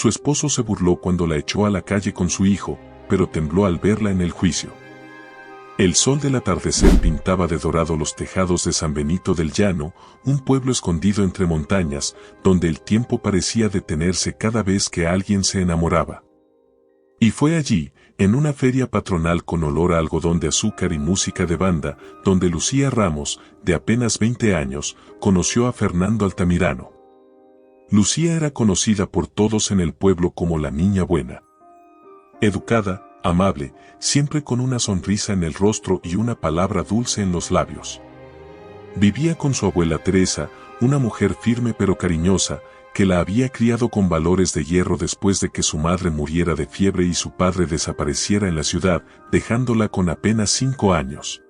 Su esposo se burló cuando la echó a la calle con su hijo, pero tembló al verla en el juicio. El sol del atardecer pintaba de dorado los tejados de San Benito del Llano, un pueblo escondido entre montañas, donde el tiempo parecía detenerse cada vez que alguien se enamoraba. Y fue allí, en una feria patronal con olor a algodón de azúcar y música de banda, donde Lucía Ramos, de apenas 20 años, conoció a Fernando Altamirano. Lucía era conocida por todos en el pueblo como la niña buena. Educada, amable, siempre con una sonrisa en el rostro y una palabra dulce en los labios. Vivía con su abuela Teresa, una mujer firme pero cariñosa, que la había criado con valores de hierro después de que su madre muriera de fiebre y su padre desapareciera en la ciudad, dejándola con apenas 5 años.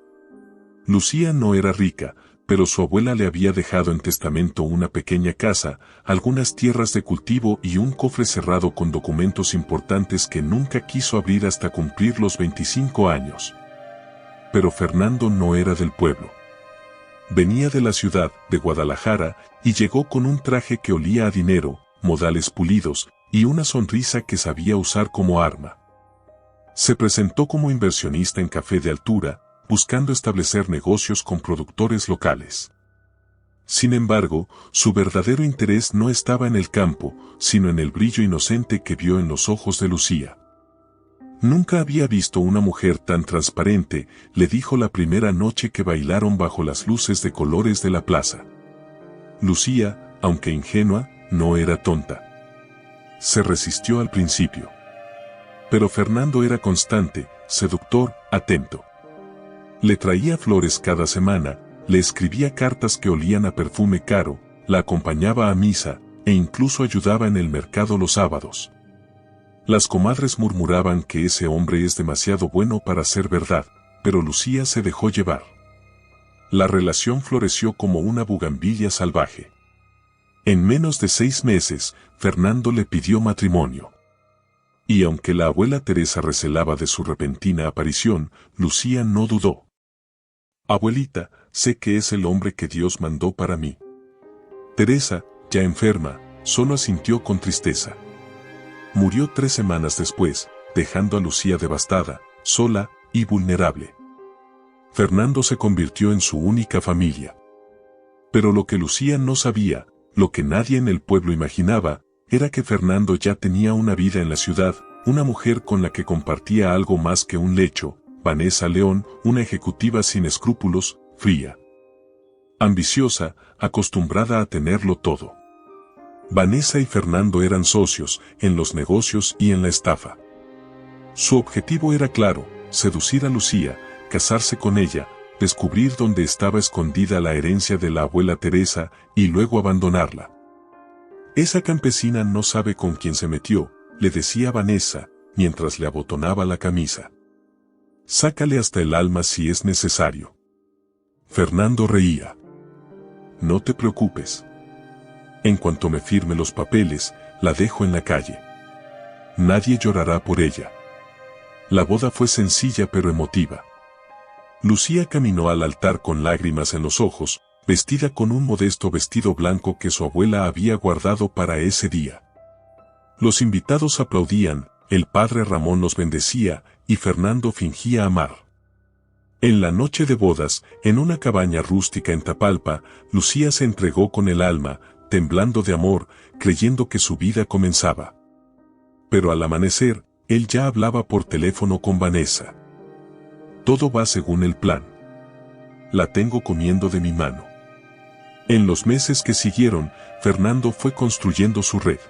Lucía no era rica, pero su abuela le había dejado en testamento una pequeña casa, algunas tierras de cultivo y un cofre cerrado con documentos importantes que nunca quiso abrir hasta cumplir los 25 años. Pero Fernando no era del pueblo. Venía de la ciudad, de Guadalajara, y llegó con un traje que olía a dinero, modales pulidos, y una sonrisa que sabía usar como arma. Se presentó como inversionista en café de altura, buscando establecer negocios con productores locales. Sin embargo, su verdadero interés no estaba en el campo, sino en el brillo inocente que vio en los ojos de Lucía. Nunca había visto una mujer tan transparente, le dijo la primera noche que bailaron bajo las luces de colores de la plaza. Lucía, aunque ingenua, no era tonta. Se resistió al principio. Pero Fernando era constante, seductor, atento. Le traía flores cada semana, le escribía cartas que olían a perfume caro, la acompañaba a misa, e incluso ayudaba en el mercado los sábados. Las comadres murmuraban que ese hombre es demasiado bueno para ser verdad, pero Lucía se dejó llevar. La relación floreció como una bugambilla salvaje. En menos de 6 meses, Fernando le pidió matrimonio. Y aunque la abuela Teresa recelaba de su repentina aparición, Lucía no dudó. «Abuelita, sé que es el hombre que Dios mandó para mí». Teresa, ya enferma, solo asintió con tristeza. Murió 3 semanas después, dejando a Lucía devastada, sola y vulnerable. Fernando se convirtió en su única familia. Pero lo que Lucía no sabía, lo que nadie en el pueblo imaginaba, era que Fernando ya tenía una vida en la ciudad, una mujer con la que compartía algo más que un lecho, Vanessa León, una ejecutiva sin escrúpulos, fría. Ambiciosa, acostumbrada a tenerlo todo. Vanessa y Fernando eran socios, en los negocios y en la estafa. Su objetivo era claro, seducir a Lucía, casarse con ella, descubrir dónde estaba escondida la herencia de la abuela Teresa y luego abandonarla. «Esa campesina no sabe con quién se metió», le decía Vanessa, mientras le abotonaba la camisa. «Sácale hasta el alma si es necesario». Fernando reía. «No te preocupes. En cuanto me firme los papeles, la dejo en la calle. Nadie llorará por ella». La boda fue sencilla pero emotiva. Lucía caminó al altar con lágrimas en los ojos, vestida con un modesto vestido blanco que su abuela había guardado para ese día. Los invitados aplaudían, el padre Ramón los bendecía, y Fernando fingía amar. En la noche de bodas, en una cabaña rústica en Tapalpa, Lucía se entregó con el alma, temblando de amor, creyendo que su vida comenzaba. Pero al amanecer, él ya hablaba por teléfono con Vanessa. «Todo va según el plan. La tengo comiendo de mi mano». En los meses que siguieron, Fernando fue construyendo su red.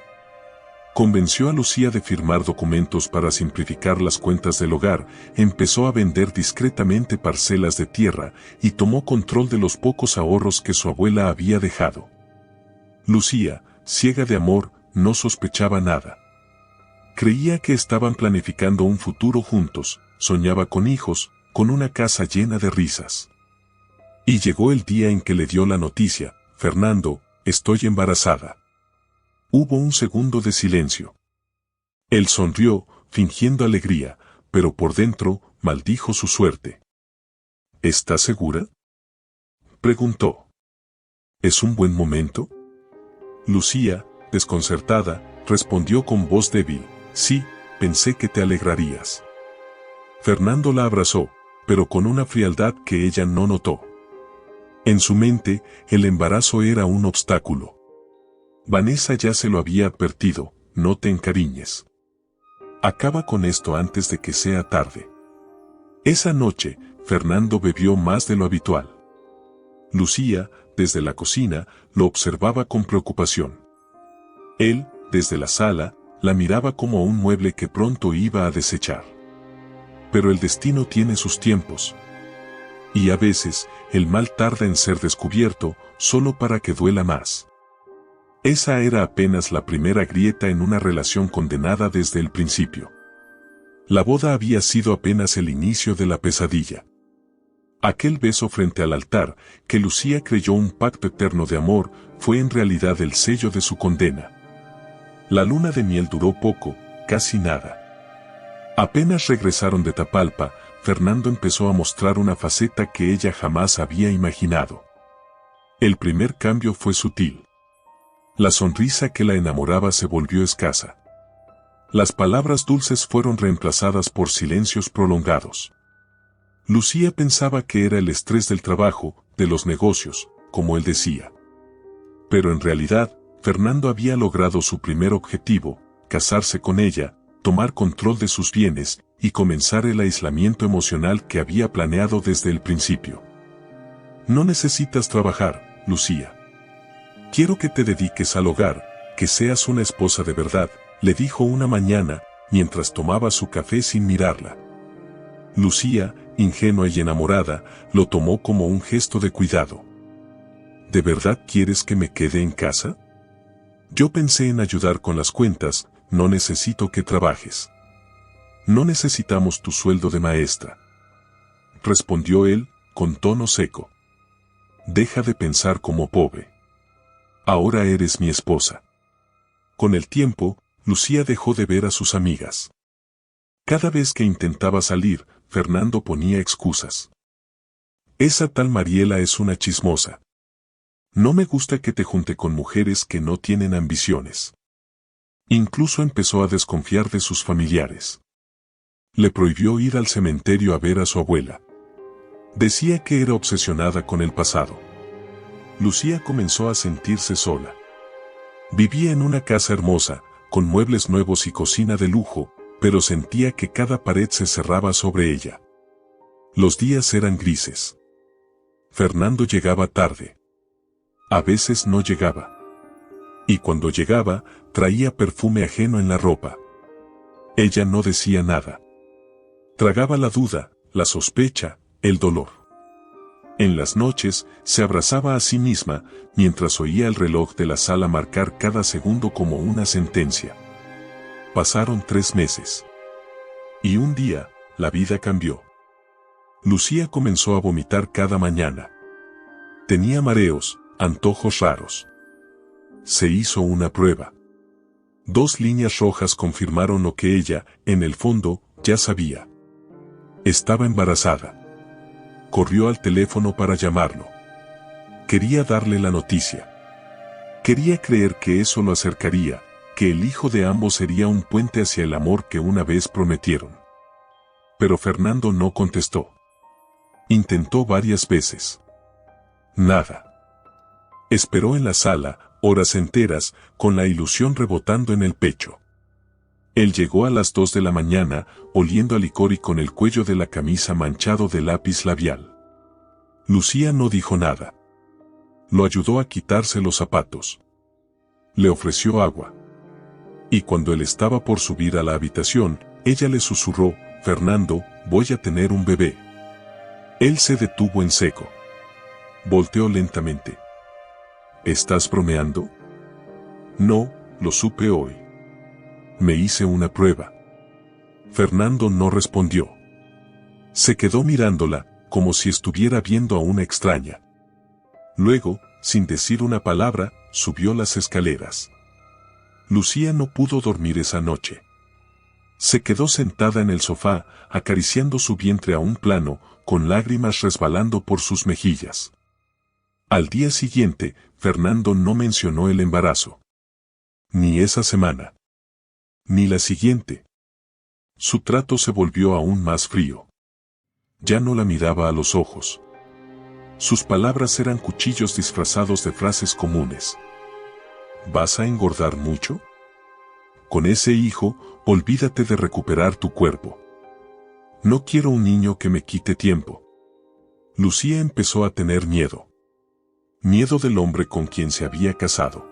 Convenció a Lucía de firmar documentos para simplificar las cuentas del hogar, empezó a vender discretamente parcelas de tierra y tomó control de los pocos ahorros que su abuela había dejado. Lucía, ciega de amor, no sospechaba nada. Creía que estaban planificando un futuro juntos, soñaba con hijos, con una casa llena de risas. Y llegó el día en que le dio la noticia: «Fernando, estoy embarazada». Hubo un segundo de silencio. Él sonrió, fingiendo alegría, pero por dentro, maldijo su suerte. «¿Estás segura?», preguntó. «¿Es un buen momento?». Lucía, desconcertada, respondió con voz débil. Sí, pensé que te alegrarías. Fernando la abrazó, pero con una frialdad que ella no notó. En su mente, el embarazo era un obstáculo. Vanessa ya se lo había advertido, no te encariñes. Acaba con esto antes de que sea tarde. Esa noche, Fernando bebió más de lo habitual. Lucía, desde la cocina, lo observaba con preocupación. Él, desde la sala, la miraba como un mueble que pronto iba a desechar. Pero el destino tiene sus tiempos. Y a veces, el mal tarda en ser descubierto, solo para que duela más. Esa era apenas la primera grieta en una relación condenada desde el principio. La boda había sido apenas el inicio de la pesadilla. Aquel beso frente al altar, que Lucía creyó un pacto eterno de amor, fue en realidad el sello de su condena. La luna de miel duró poco, casi nada. Apenas regresaron de Tapalpa, Fernando empezó a mostrar una faceta que ella jamás había imaginado. El primer cambio fue sutil. La sonrisa que la enamoraba se volvió escasa. Las palabras dulces fueron reemplazadas por silencios prolongados. Lucía pensaba que era el estrés del trabajo, de los negocios, como él decía. Pero en realidad, Fernando había logrado su primer objetivo, casarse con ella, tomar control de sus bienes y comenzar el aislamiento emocional que había planeado desde el principio. No necesitas trabajar, Lucía. Quiero que te dediques al hogar, que seas una esposa de verdad, le dijo una mañana, mientras tomaba su café sin mirarla. Lucía, ingenua y enamorada, lo tomó como un gesto de cuidado. ¿De verdad quieres que me quede en casa? Yo pensé en ayudar con las cuentas, no necesito que trabajes. No necesitamos tu sueldo de maestra. Respondió él, con tono seco. Deja de pensar como pobre. Ahora eres mi esposa. Con el tiempo, Lucía dejó de ver a sus amigas. Cada vez que intentaba salir, Fernando ponía excusas. Esa tal Mariela es una chismosa. No me gusta que te junte con mujeres que no tienen ambiciones. Incluso empezó a desconfiar de sus familiares. Le prohibió ir al cementerio a ver a su abuela. Decía que era obsesionada con el pasado. Lucía comenzó a sentirse sola. Vivía en una casa hermosa, con muebles nuevos y cocina de lujo, pero sentía que cada pared se cerraba sobre ella. Los días eran grises. Fernando llegaba tarde. A veces no llegaba. Y cuando llegaba, traía perfume ajeno en la ropa. Ella no decía nada. Tragaba la duda, la sospecha, el dolor. En las noches, se abrazaba a sí misma, mientras oía el reloj de la sala marcar cada segundo como una sentencia. Pasaron 3 meses. Y un día, la vida cambió. Lucía comenzó a vomitar cada mañana. Tenía mareos, antojos raros. Se hizo una prueba. 2 líneas rojas confirmaron lo que ella, en el fondo, ya sabía. Estaba embarazada. Corrió al teléfono para llamarlo. Quería darle la noticia. Quería creer que eso lo acercaría, que el hijo de ambos sería un puente hacia el amor que una vez prometieron. Pero Fernando no contestó. Intentó varias veces. Nada. Esperó en la sala, horas enteras, con la ilusión rebotando en el pecho. Él llegó a las 2 de la mañana, oliendo a licor y con el cuello de la camisa manchado de lápiz labial. Lucía no dijo nada. Lo ayudó a quitarse los zapatos. Le ofreció agua. Y cuando él estaba por subir a la habitación, ella le susurró, Fernando, voy a tener un bebé. Él se detuvo en seco. Volteó lentamente. ¿Estás bromeando? No, lo supe hoy. Me hice una prueba. Fernando no respondió. Se quedó mirándola, como si estuviera viendo a una extraña. Luego, sin decir una palabra, subió las escaleras. Lucía no pudo dormir esa noche. Se quedó sentada en el sofá, acariciando su vientre a un plano, con lágrimas resbalando por sus mejillas. Al día siguiente, Fernando no mencionó el embarazo. Ni esa semana. Ni la siguiente. Su trato se volvió aún más frío. Ya no la miraba a los ojos. Sus palabras eran cuchillos disfrazados de frases comunes. ¿Vas a engordar mucho? Con ese hijo, olvídate de recuperar tu cuerpo. No quiero un niño que me quite tiempo. Lucía empezó a tener miedo. Miedo del hombre con quien se había casado.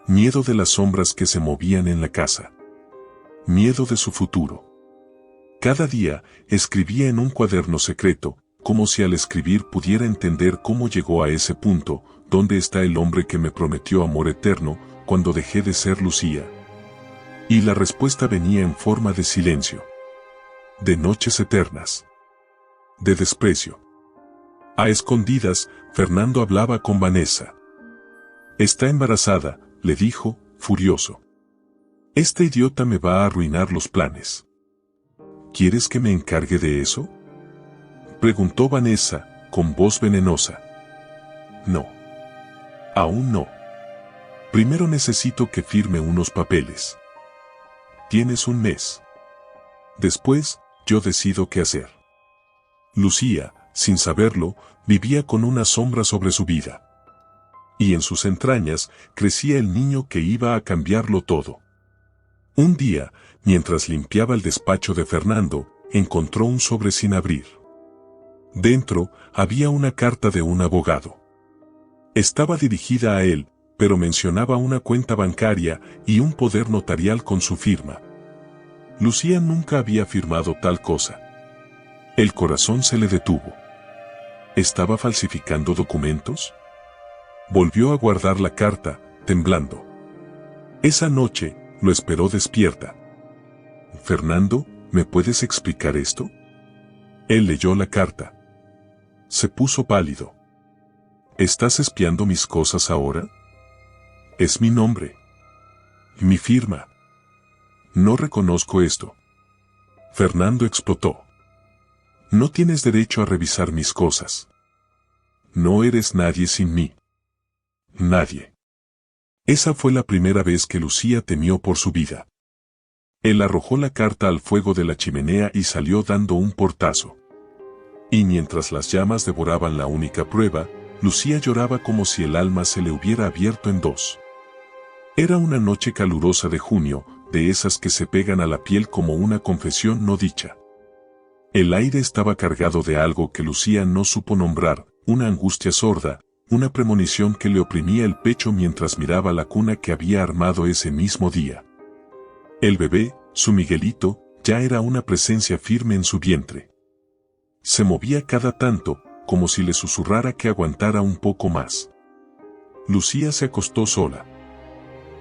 Miedo de las sombras que se movían en la casa. Miedo de su futuro. Cada día, escribía en un cuaderno secreto, como si al escribir pudiera entender cómo llegó a ese punto, donde está el hombre que me prometió amor eterno, cuando dejé de ser Lucía. Y la respuesta venía en forma de silencio. De noches eternas. De desprecio. A escondidas, Fernando hablaba con Vanessa. Está embarazada, le dijo, furioso. Este idiota me va a arruinar los planes. ¿Quieres que me encargue de eso? Preguntó Vanessa, con voz venenosa. No. Aún no. Primero necesito que firme unos papeles. Tienes un mes. Después, yo decido qué hacer. Lucía, sin saberlo, vivía con una sombra sobre su vida. Y en sus entrañas crecía el niño que iba a cambiarlo todo. Un día, mientras limpiaba el despacho de Fernando, encontró un sobre sin abrir. Dentro, había una carta de un abogado. Estaba dirigida a él, pero mencionaba una cuenta bancaria y un poder notarial con su firma. Lucía nunca había firmado tal cosa. El corazón se le detuvo. ¿Estaba falsificando documentos? Volvió a guardar la carta, temblando. Esa noche, lo esperó despierta. Fernando, ¿me puedes explicar esto? Él leyó la carta. Se puso pálido. ¿Estás espiando mis cosas ahora? Es mi nombre. Mi firma. No reconozco esto. Fernando explotó. No tienes derecho a revisar mis cosas. No eres nadie sin mí. Nadie. Esa fue la primera vez que Lucía temió por su vida. Él arrojó la carta al fuego de la chimenea y salió dando un portazo. Y mientras las llamas devoraban la única prueba, Lucía lloraba como si el alma se le hubiera abierto en dos. Era una noche calurosa de junio, de esas que se pegan a la piel como una confesión no dicha. El aire estaba cargado de algo que Lucía no supo nombrar, una angustia sorda, una premonición que le oprimía el pecho mientras miraba la cuna que había armado ese mismo día. El bebé, su Miguelito, ya era una presencia firme en su vientre. Se movía cada tanto, como si le susurrara que aguantara un poco más. Lucía se acostó sola.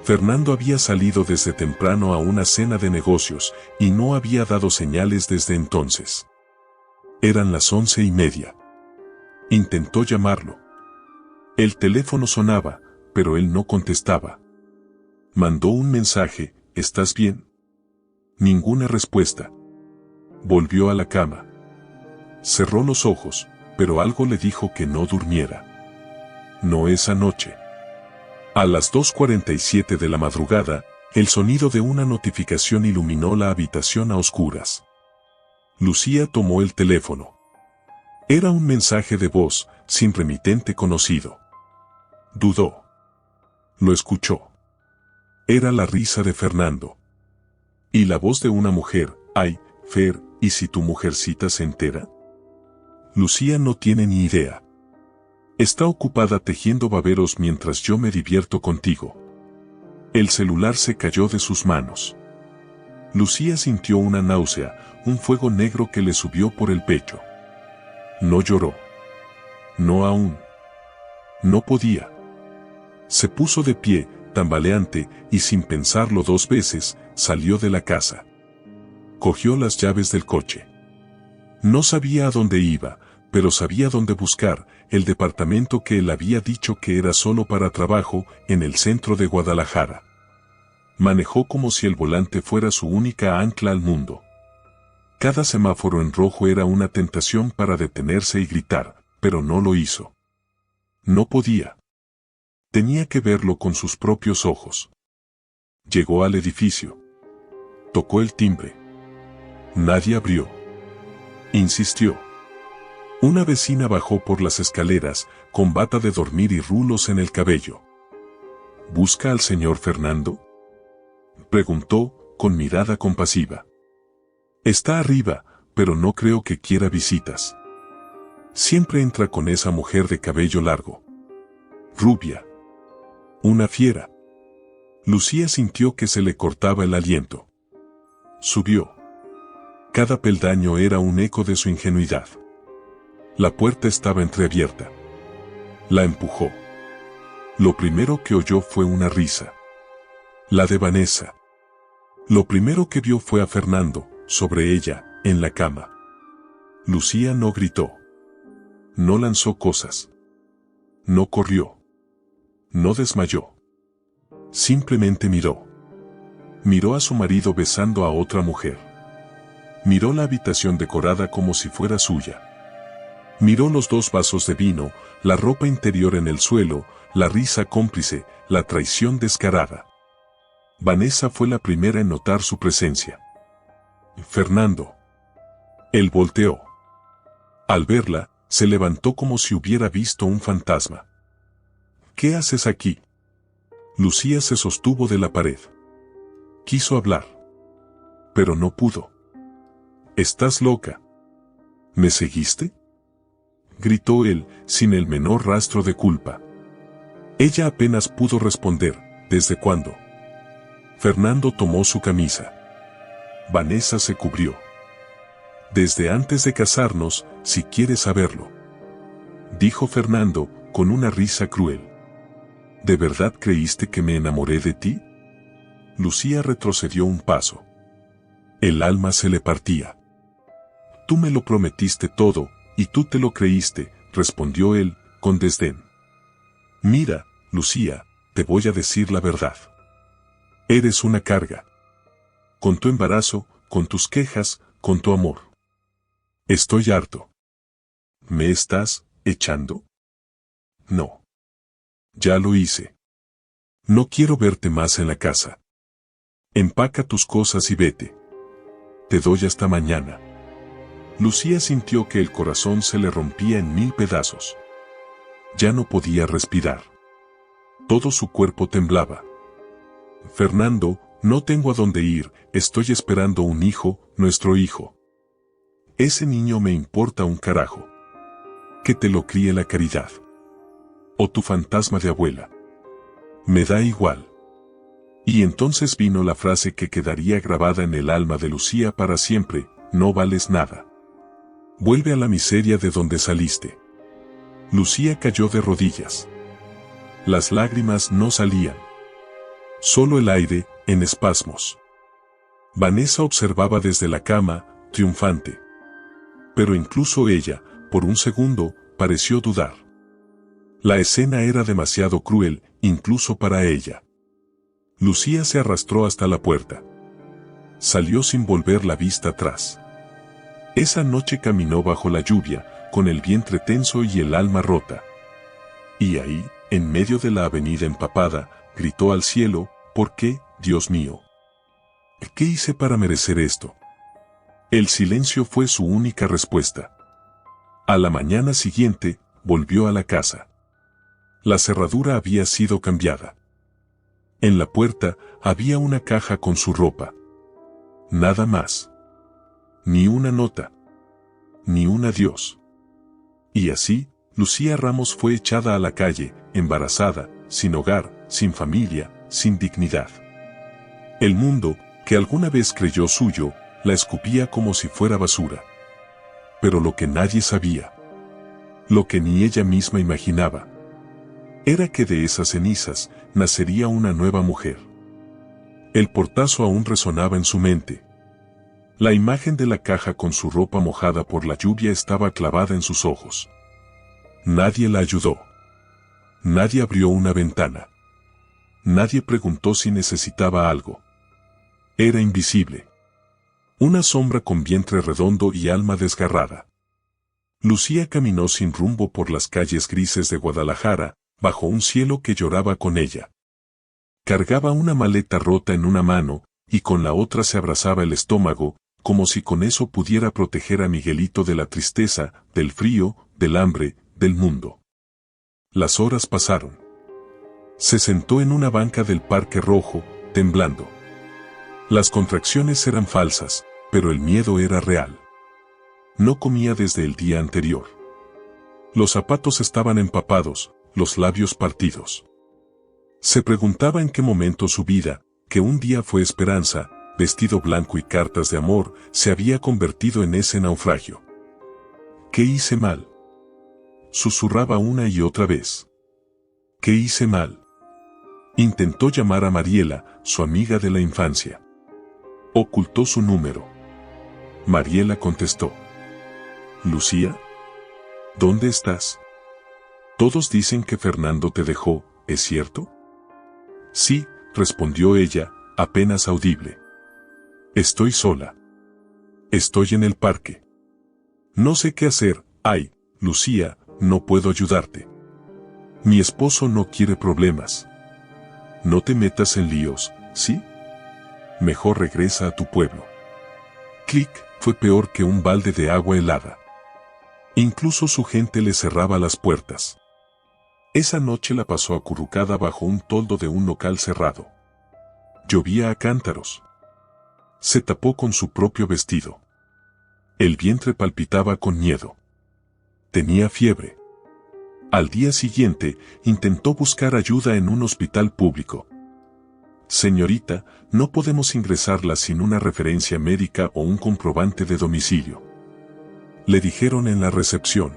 Fernando había salido desde temprano a una cena de negocios y no había dado señales desde entonces. Eran las 11:30. Intentó llamarlo. El teléfono sonaba, pero él no contestaba. Mandó un mensaje, ¿estás bien? Ninguna respuesta. Volvió a la cama. Cerró los ojos, pero algo le dijo que no durmiera. No esa noche. A las 2:47 de la madrugada, el sonido de una notificación iluminó la habitación a oscuras. Lucía tomó el teléfono. Era un mensaje de voz, sin remitente conocido. Dudó. Lo escuchó. Era la risa de Fernando. Y la voz de una mujer, ay, Fer, ¿y si tu mujercita se entera? Lucía no tiene ni idea. Está ocupada tejiendo baberos mientras yo me divierto contigo. El celular se cayó de sus manos. Lucía sintió una náusea, un fuego negro que le subió por el pecho. No lloró. No aún. No podía. Se puso de pie, tambaleante, y sin pensarlo 2 veces, salió de la casa. Cogió las llaves del coche. No sabía a dónde iba, pero sabía dónde buscar, el departamento que él había dicho que era solo para trabajo, en el centro de Guadalajara. Manejó como si el volante fuera su única ancla al mundo. Cada semáforo en rojo era una tentación para detenerse y gritar, pero no lo hizo. No podía. Tenía que verlo con sus propios ojos. Llegó al edificio. Tocó el timbre. Nadie abrió. Insistió. Una vecina bajó por las escaleras, con bata de dormir y rulos en el cabello. ¿Busca al señor Fernando?, preguntó, con mirada compasiva. Está arriba, pero no creo que quiera visitas. Siempre entra con esa mujer de cabello largo. Rubia. Una fiera. Lucía sintió que se le cortaba el aliento. Subió. Cada peldaño era un eco de su ingenuidad. La puerta estaba entreabierta. La empujó. Lo primero que oyó fue una risa. La de Vanessa. Lo primero que vio fue a Fernando, sobre ella, en la cama. Lucía no gritó. No lanzó cosas. No corrió. No desmayó. Simplemente miró. Miró a su marido besando a otra mujer. Miró la habitación decorada como si fuera suya. Miró los 2 vasos de vino, la ropa interior en el suelo, la risa cómplice, la traición descarada. Vanessa fue la primera en notar su presencia. Fernando. Él volteó. Al verla, se levantó como si hubiera visto un fantasma. ¿Qué haces aquí? Lucía se sostuvo de la pared. Quiso hablar. Pero no pudo. ¿Estás loca? ¿Me seguiste?, gritó él, sin el menor rastro de culpa. Ella apenas pudo responder, ¿desde cuándo? Fernando tomó su camisa. Vanessa se cubrió. Desde antes de casarnos, si quieres saberlo, dijo Fernando, con una risa cruel. ¿De verdad creíste que me enamoré de ti? Lucía retrocedió un paso. El alma se le partía. Tú me lo prometiste todo, y tú te lo creíste, respondió él, con desdén. Mira, Lucía, te voy a decir la verdad. Eres una carga. Con tu embarazo, con tus quejas, con tu amor. Estoy harto. ¿Me estás echando? No. Ya lo hice. No quiero verte más en la casa. Empaca tus cosas y vete. Te doy hasta mañana. Lucía sintió que el corazón se le rompía en 1000 pedazos. Ya no podía respirar. Todo su cuerpo temblaba. Fernando, no tengo a dónde ir, estoy esperando un hijo, nuestro hijo. Ese niño me importa un carajo. Que te lo críe la caridad. O tu fantasma de abuela. Me da igual. Y entonces vino la frase que quedaría grabada en el alma de Lucía para siempre, no vales nada. Vuelve a la miseria de donde saliste. Lucía cayó de rodillas. Las lágrimas no salían. Solo el aire, en espasmos. Vanessa observaba desde la cama, triunfante. Pero incluso ella, por un segundo, pareció dudar. La escena era demasiado cruel, incluso para ella. Lucía se arrastró hasta la puerta. Salió sin volver la vista atrás. Esa noche caminó bajo la lluvia, con el vientre tenso y el alma rota. Y ahí, en medio de la avenida empapada, gritó al cielo, ¿por qué, Dios mío? ¿Qué hice para merecer esto? El silencio fue su única respuesta. A la mañana siguiente, volvió a la casa. La cerradura había sido cambiada. En la puerta, había una caja con su ropa. Nada más. Ni una nota. Ni un adiós. Y así, Lucía Ramos fue echada a la calle, embarazada, sin hogar, sin familia, sin dignidad. El mundo, que alguna vez creyó suyo, la escupía como si fuera basura. Pero lo que nadie sabía, lo que ni ella misma imaginaba, era que de esas cenizas nacería una nueva mujer. El portazo aún resonaba en su mente. La imagen de la caja con su ropa mojada por la lluvia estaba clavada en sus ojos. Nadie la ayudó. Nadie abrió una ventana. Nadie preguntó si necesitaba algo. Era invisible. Una sombra con vientre redondo y alma desgarrada. Lucía caminó sin rumbo por las calles grises de Guadalajara, bajo un cielo que lloraba con ella. Cargaba una maleta rota en una mano, y con la otra se abrazaba el estómago, como si con eso pudiera proteger a Miguelito de la tristeza, del frío, del hambre, del mundo. Las horas pasaron. Se sentó en una banca del Parque Rojo, temblando. Las contracciones eran falsas, pero el miedo era real. No comía desde el día anterior. Los zapatos estaban empapados, los labios partidos. Se preguntaba en qué momento su vida, que un día fue esperanza, vestido blanco y cartas de amor, se había convertido en ese naufragio. ¿Qué hice mal?, susurraba una y otra vez. ¿Qué hice mal? Intentó llamar a Mariela, su amiga de la infancia. Ocultó su número. Mariela contestó. Lucía, ¿dónde estás? Todos dicen que Fernando te dejó, ¿es cierto? Sí, respondió ella, apenas audible. Estoy sola. Estoy en el parque. No sé qué hacer. Ay, Lucía, no puedo ayudarte. Mi esposo no quiere problemas. No te metas en líos, ¿sí? Mejor regresa a tu pueblo. Clic, fue peor que un balde de agua helada. Incluso su gente le cerraba las puertas. Esa noche la pasó acurrucada bajo un toldo de un local cerrado. Llovía a cántaros. Se tapó con su propio vestido. El vientre palpitaba con miedo. Tenía fiebre. Al día siguiente, intentó buscar ayuda en un hospital público. Señorita, no podemos ingresarla sin una referencia médica o un comprobante de domicilio. Le dijeron en la recepción.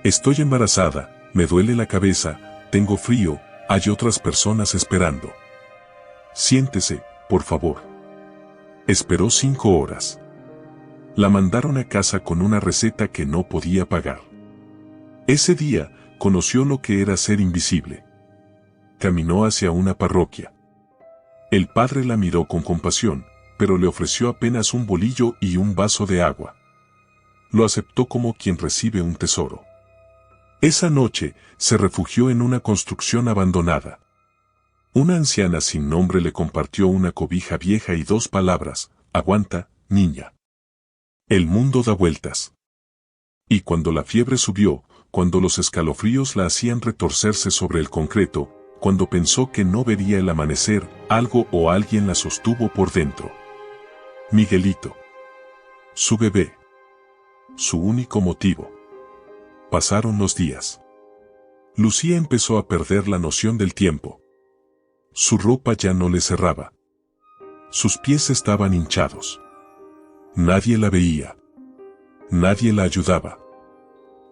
Estoy embarazada, me duele la cabeza, tengo frío, hay otras personas esperando. Siéntese, por favor. Esperó 5 horas. La mandaron a casa con una receta que no podía pagar. Ese día, conoció lo que era ser invisible. Caminó hacia una parroquia. El padre la miró con compasión, pero le ofreció apenas un bolillo y un vaso de agua. Lo aceptó como quien recibe un tesoro. Esa noche, se refugió en una construcción abandonada. Una anciana sin nombre le compartió una cobija vieja y 2 palabras: aguanta, niña. El mundo da vueltas. Y cuando la fiebre subió, cuando los escalofríos la hacían retorcerse sobre el concreto, cuando pensó que no vería el amanecer, algo o alguien la sostuvo por dentro. Miguelito. Su bebé. Su único motivo. Pasaron los días. Lucía empezó a perder la noción del tiempo. Su ropa ya no le cerraba. Sus pies estaban hinchados. Nadie la veía. Nadie la ayudaba.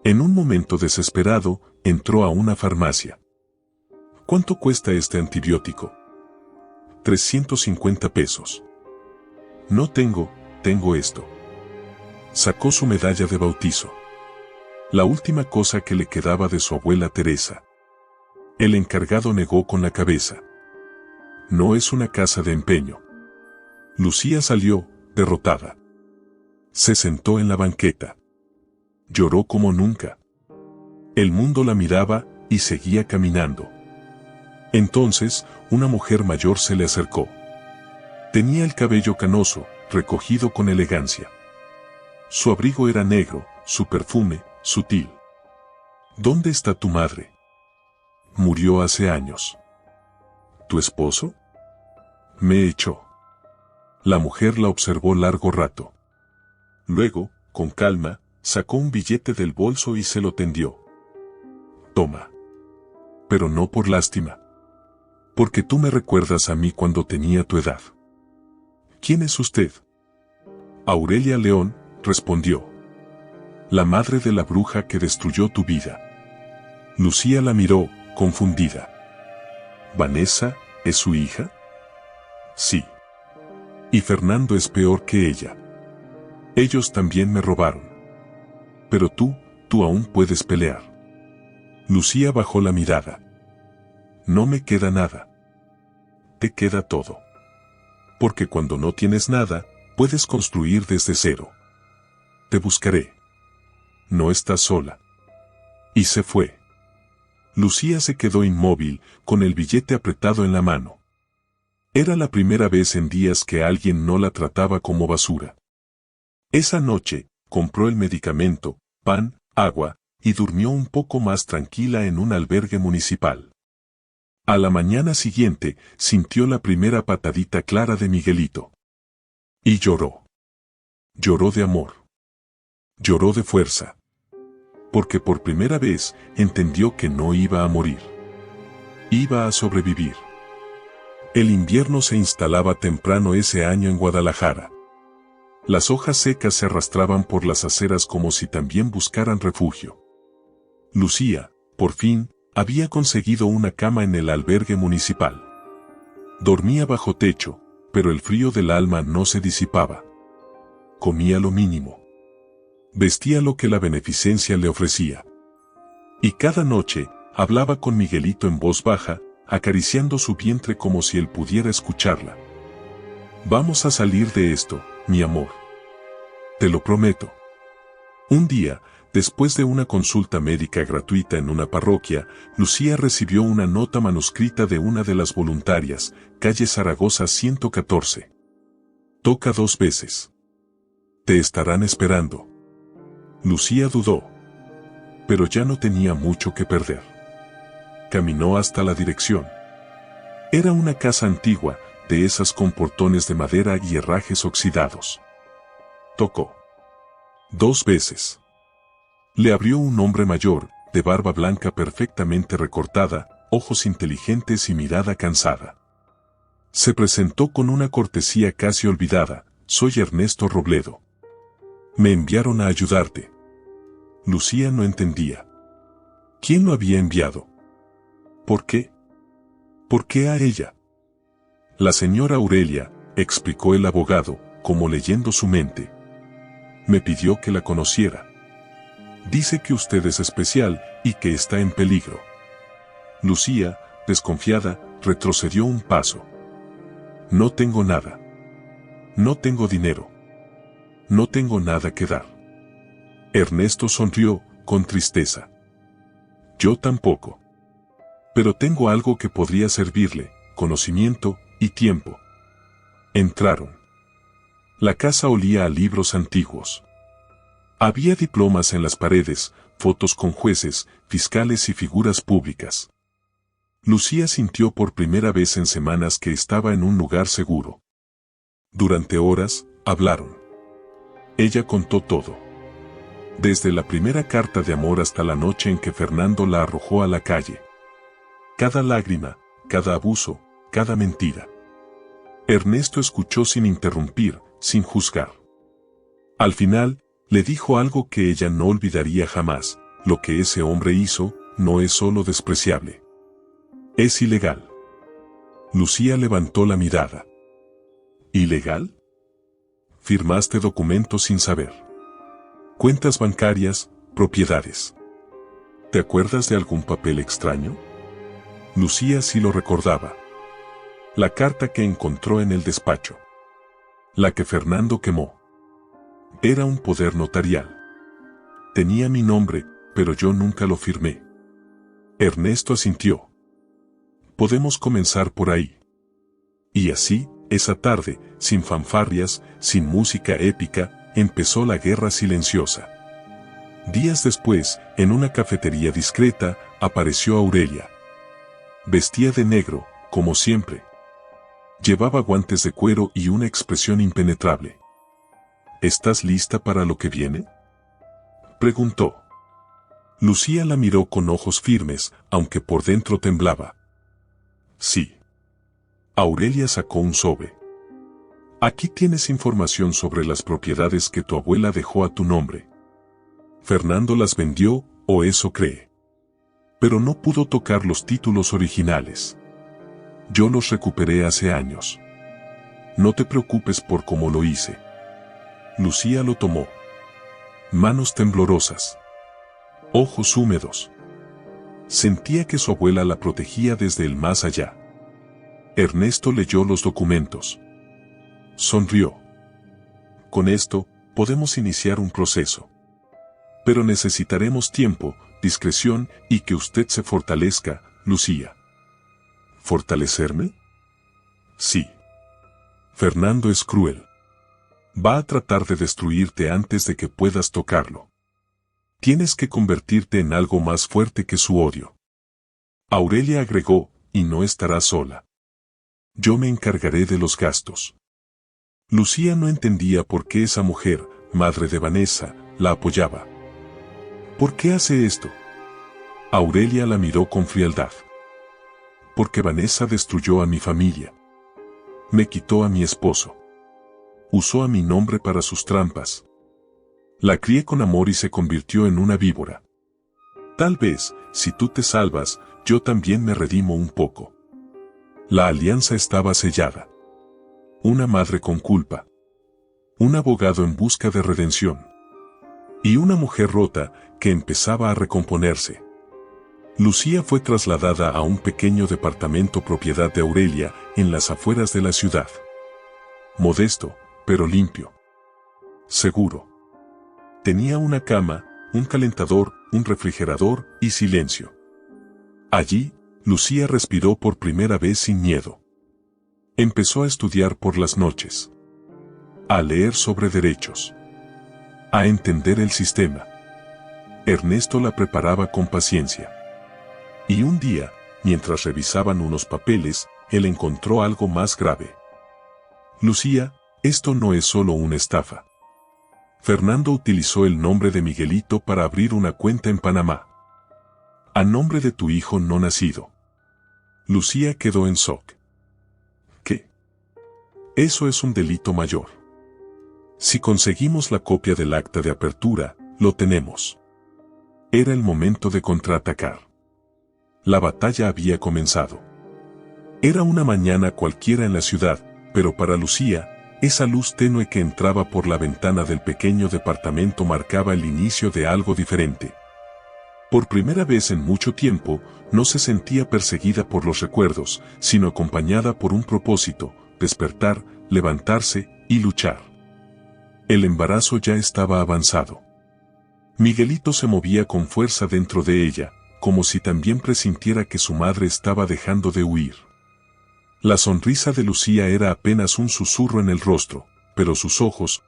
En un momento desesperado, entró a una farmacia. ¿Cuánto cuesta este antibiótico? 350 pesos. No tengo esto. Sacó su medalla de bautizo. La última cosa que le quedaba de su abuela Teresa. El encargado negó con la cabeza. No es una casa de empeño. Lucía salió, derrotada. Se sentó en la banqueta. Lloró como nunca. El mundo la miraba y seguía caminando. Entonces, una mujer mayor se le acercó. Tenía el cabello canoso, recogido con elegancia. Su abrigo era negro, su perfume, sutil. ¿Dónde está tu madre? Murió hace años. ¿Tu esposo? Me echó. La mujer la observó largo rato. Luego, con calma, sacó un billete del bolso y se lo tendió. Toma. Pero no por lástima. Porque tú me recuerdas a mí cuando tenía tu edad. ¿Quién es usted? Aurelia León, respondió. La madre de la bruja que destruyó tu vida. Lucía la miró, confundida. ¿Vanessa es su hija? Sí. Y Fernando es peor que ella. Ellos también me robaron. Pero tú aún puedes pelear. Lucía bajó la mirada. No me queda nada. Te queda todo. Porque cuando no tienes nada, puedes construir desde cero. Te buscaré. No estás sola. Y se fue. Lucía se quedó inmóvil, con el billete apretado en la mano. Era la primera vez en días que alguien no la trataba como basura. Esa noche, compró el medicamento, pan, agua, y durmió un poco más tranquila en un albergue municipal. A la mañana siguiente, sintió la primera patadita clara de Miguelito. Y lloró. Lloró de amor. Lloró de fuerza. Porque por primera vez entendió que no iba a morir. Iba a sobrevivir. El invierno se instalaba temprano ese año en Guadalajara. Las hojas secas se arrastraban por las aceras como si también buscaran refugio. Lucía, por fin, había conseguido una cama en el albergue municipal. Dormía bajo techo, pero el frío del alma no se disipaba. Comía lo mínimo. Vestía lo que la beneficencia le ofrecía. Y cada noche, hablaba con Miguelito en voz baja, acariciando su vientre como si él pudiera escucharla. Vamos a salir de esto, mi amor. Te lo prometo. Un día, después de una consulta médica gratuita en una parroquia, Lucía recibió una nota manuscrita de una de las voluntarias, calle Zaragoza 114. Toca 2 veces. Te estarán esperando. Lucía dudó. Pero ya no tenía mucho que perder. Caminó hasta la dirección. Era una casa antigua, de esas con portones de madera y herrajes oxidados. Tocó. 2 veces. Le abrió un hombre mayor, de barba blanca perfectamente recortada, ojos inteligentes y mirada cansada. Se presentó con una cortesía casi olvidada: soy Ernesto Robledo. Me enviaron a ayudarte. Lucía no entendía. ¿Quién lo había enviado? ¿Por qué? ¿Por qué a ella? La señora Aurelia, explicó el abogado, como leyendo su mente. Me pidió que la conociera. Dice que usted es especial y que está en peligro. Lucía, desconfiada, retrocedió un paso. No tengo nada. No tengo dinero. No tengo nada que dar. Ernesto sonrió, con tristeza. Yo tampoco. Pero tengo algo que podría servirle: conocimiento y tiempo. Entraron. La casa olía a libros antiguos. Había diplomas en las paredes, fotos con jueces, fiscales y figuras públicas. Lucía sintió por primera vez en semanas que estaba en un lugar seguro. Durante horas, hablaron. Ella contó todo. Desde la primera carta de amor hasta la noche en que Fernando la arrojó a la calle. Cada lágrima, cada abuso, cada mentira. Ernesto escuchó sin interrumpir, sin juzgar. Al final, le dijo algo que ella no olvidaría jamás: lo que ese hombre hizo, no es solo despreciable. Es ilegal. Lucía levantó la mirada. ¿Ilegal? Firmaste documentos sin saber. Cuentas bancarias, propiedades. ¿Te acuerdas de algún papel extraño? Lucía sí lo recordaba. La carta que encontró en el despacho. La que Fernando quemó. Era un poder notarial. Tenía mi nombre, pero yo nunca lo firmé. Ernesto asintió. Podemos comenzar por ahí. Y así, esa tarde, sin fanfarrias, sin música épica, empezó la guerra silenciosa. Días después, en una cafetería discreta, apareció Aurelia. Vestía de negro, como siempre. Llevaba guantes de cuero y una expresión impenetrable. ¿Estás lista para lo que viene?, preguntó. Lucía la miró con ojos firmes, aunque por dentro temblaba. Sí. Aurelia sacó un sobre. Aquí tienes información sobre las propiedades que tu abuela dejó a tu nombre. Fernando las vendió, o eso cree. Pero no pudo tocar los títulos originales. Yo los recuperé hace años. No te preocupes por cómo lo hice. Lucía lo tomó. Manos temblorosas. Ojos húmedos. Sentía que su abuela la protegía desde el más allá. Ernesto leyó los documentos. Sonrió. Con esto, podemos iniciar un proceso. Pero necesitaremos tiempo, discreción y que usted se fortalezca, Lucía. ¿Fortalecerme? Sí. Fernando es cruel. Va a tratar de destruirte antes de que puedas tocarlo. Tienes que convertirte en algo más fuerte que su odio. Aurelia agregó, y no estarás sola. Yo me encargaré de los gastos. Lucía no entendía por qué esa mujer, madre de Vanessa, la apoyaba. ¿Por qué hace esto? Aurelia la miró con frialdad. Porque Vanessa destruyó a mi familia. Me quitó a mi esposo. Usó a mi nombre para sus trampas. La crié con amor y se convirtió en una víbora. Tal vez, si tú te salvas, yo también me redimo un poco. La alianza estaba sellada. Una madre con culpa. Un abogado en busca de redención. Y una mujer rota que empezaba a recomponerse. Lucía fue trasladada a un pequeño departamento propiedad de Aurelia en las afueras de la ciudad. Modesto, pero limpio. Seguro. Tenía una cama, un calentador, un refrigerador y silencio. Allí, Lucía respiró por primera vez sin miedo. Empezó a estudiar por las noches. A leer sobre derechos. A entender el sistema. Ernesto la preparaba con paciencia. Y un día, mientras revisaban unos papeles, él encontró algo más grave. Lucía, esto no es solo una estafa. Fernando utilizó el nombre de Miguelito para abrir una cuenta en Panamá. A nombre de tu hijo no nacido. Lucía quedó en shock. ¿Qué? Eso es un delito mayor. Si conseguimos la copia del acta de apertura, lo tenemos. Era el momento de contraatacar. La batalla había comenzado. Era una mañana cualquiera en la ciudad, pero para Lucía, esa luz tenue que entraba por la ventana del pequeño departamento marcaba el inicio de algo diferente. Por primera vez en mucho tiempo, no se sentía perseguida por los recuerdos, sino acompañada por un propósito, despertar, levantarse y luchar. El embarazo ya estaba avanzado. Miguelito se movía con fuerza dentro de ella, como si también presintiera que su madre estaba dejando de huir. La sonrisa de Lucía era apenas un susurro en el rostro, pero sus ojos,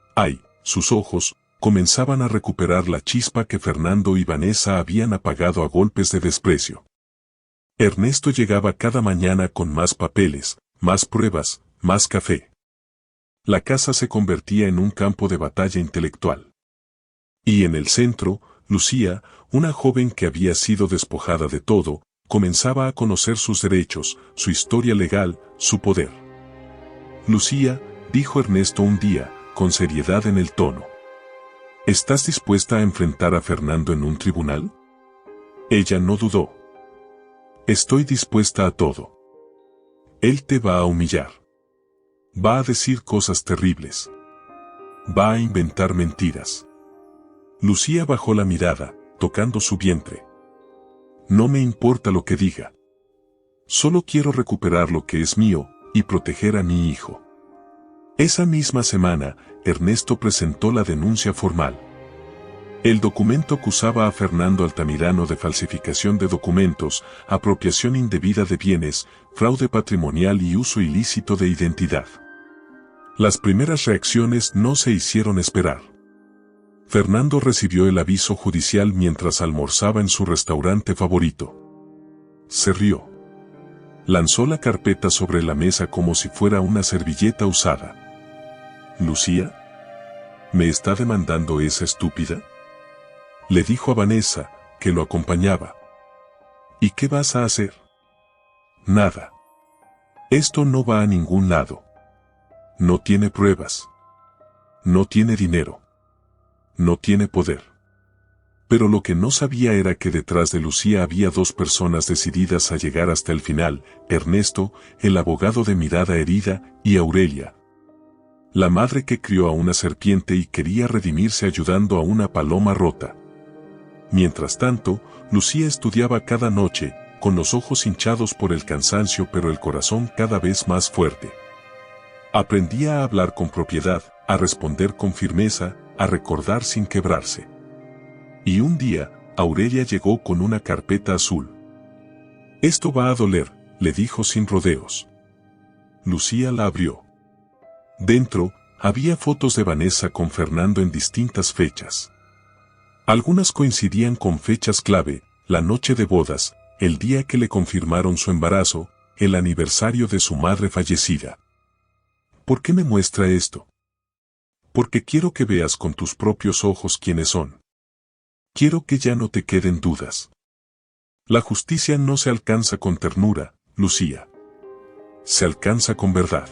sus ojos, comenzaban a recuperar la chispa que Fernando y Vanessa habían apagado a golpes de desprecio. Ernesto llegaba cada mañana con más papeles, más pruebas, más café. La casa se convertía en un campo de batalla intelectual. Y en el centro, Lucía, una joven que había sido despojada de todo, comenzaba a conocer sus derechos, su historia legal, su poder. Lucía, dijo Ernesto un día, con seriedad en el tono. ¿Estás dispuesta a enfrentar a Fernando en un tribunal? Ella no dudó. Estoy dispuesta a todo. Él te va a humillar. Va a decir cosas terribles. Va a inventar mentiras. Lucía bajó la mirada, tocando su vientre. No me importa lo que diga. Solo quiero recuperar lo que es mío y proteger a mi hijo. Esa misma semana, Ernesto presentó la denuncia formal. El documento acusaba a Fernando Altamirano de falsificación de documentos, apropiación indebida de bienes, fraude patrimonial y uso ilícito de identidad. Las primeras reacciones no se hicieron esperar. Fernando recibió el aviso judicial mientras almorzaba en su restaurante favorito. Se rió. Lanzó la carpeta sobre la mesa como si fuera una servilleta usada. ¿Lucía? ¿Me está demandando esa estúpida? Le dijo a Vanessa, que lo acompañaba. ¿Y qué vas a hacer? Nada. Esto no va a ningún lado. No tiene pruebas. No tiene dinero. No tiene poder. Pero lo que no sabía era que detrás de Lucía había dos personas decididas a llegar hasta el final, Ernesto, el abogado de mirada herida, y Aurelia, la madre que crió a una serpiente y quería redimirse ayudando a una paloma rota. Mientras tanto, Lucía estudiaba cada noche, con los ojos hinchados por el cansancio pero el corazón cada vez más fuerte. Aprendía a hablar con propiedad, a responder con firmeza, a recordar sin quebrarse. Y un día, Aurelia llegó con una carpeta azul. Esto va a doler, le dijo sin rodeos. Lucía la abrió. Dentro, había fotos de Vanessa con Fernando en distintas fechas. Algunas coincidían con fechas clave: la noche de bodas, el día que le confirmaron su embarazo, el aniversario de su madre fallecida. ¿Por qué me muestra esto? Porque quiero que veas con tus propios ojos quiénes son. Quiero que ya no te queden dudas. La justicia no se alcanza con ternura, Lucía. Se alcanza con verdad.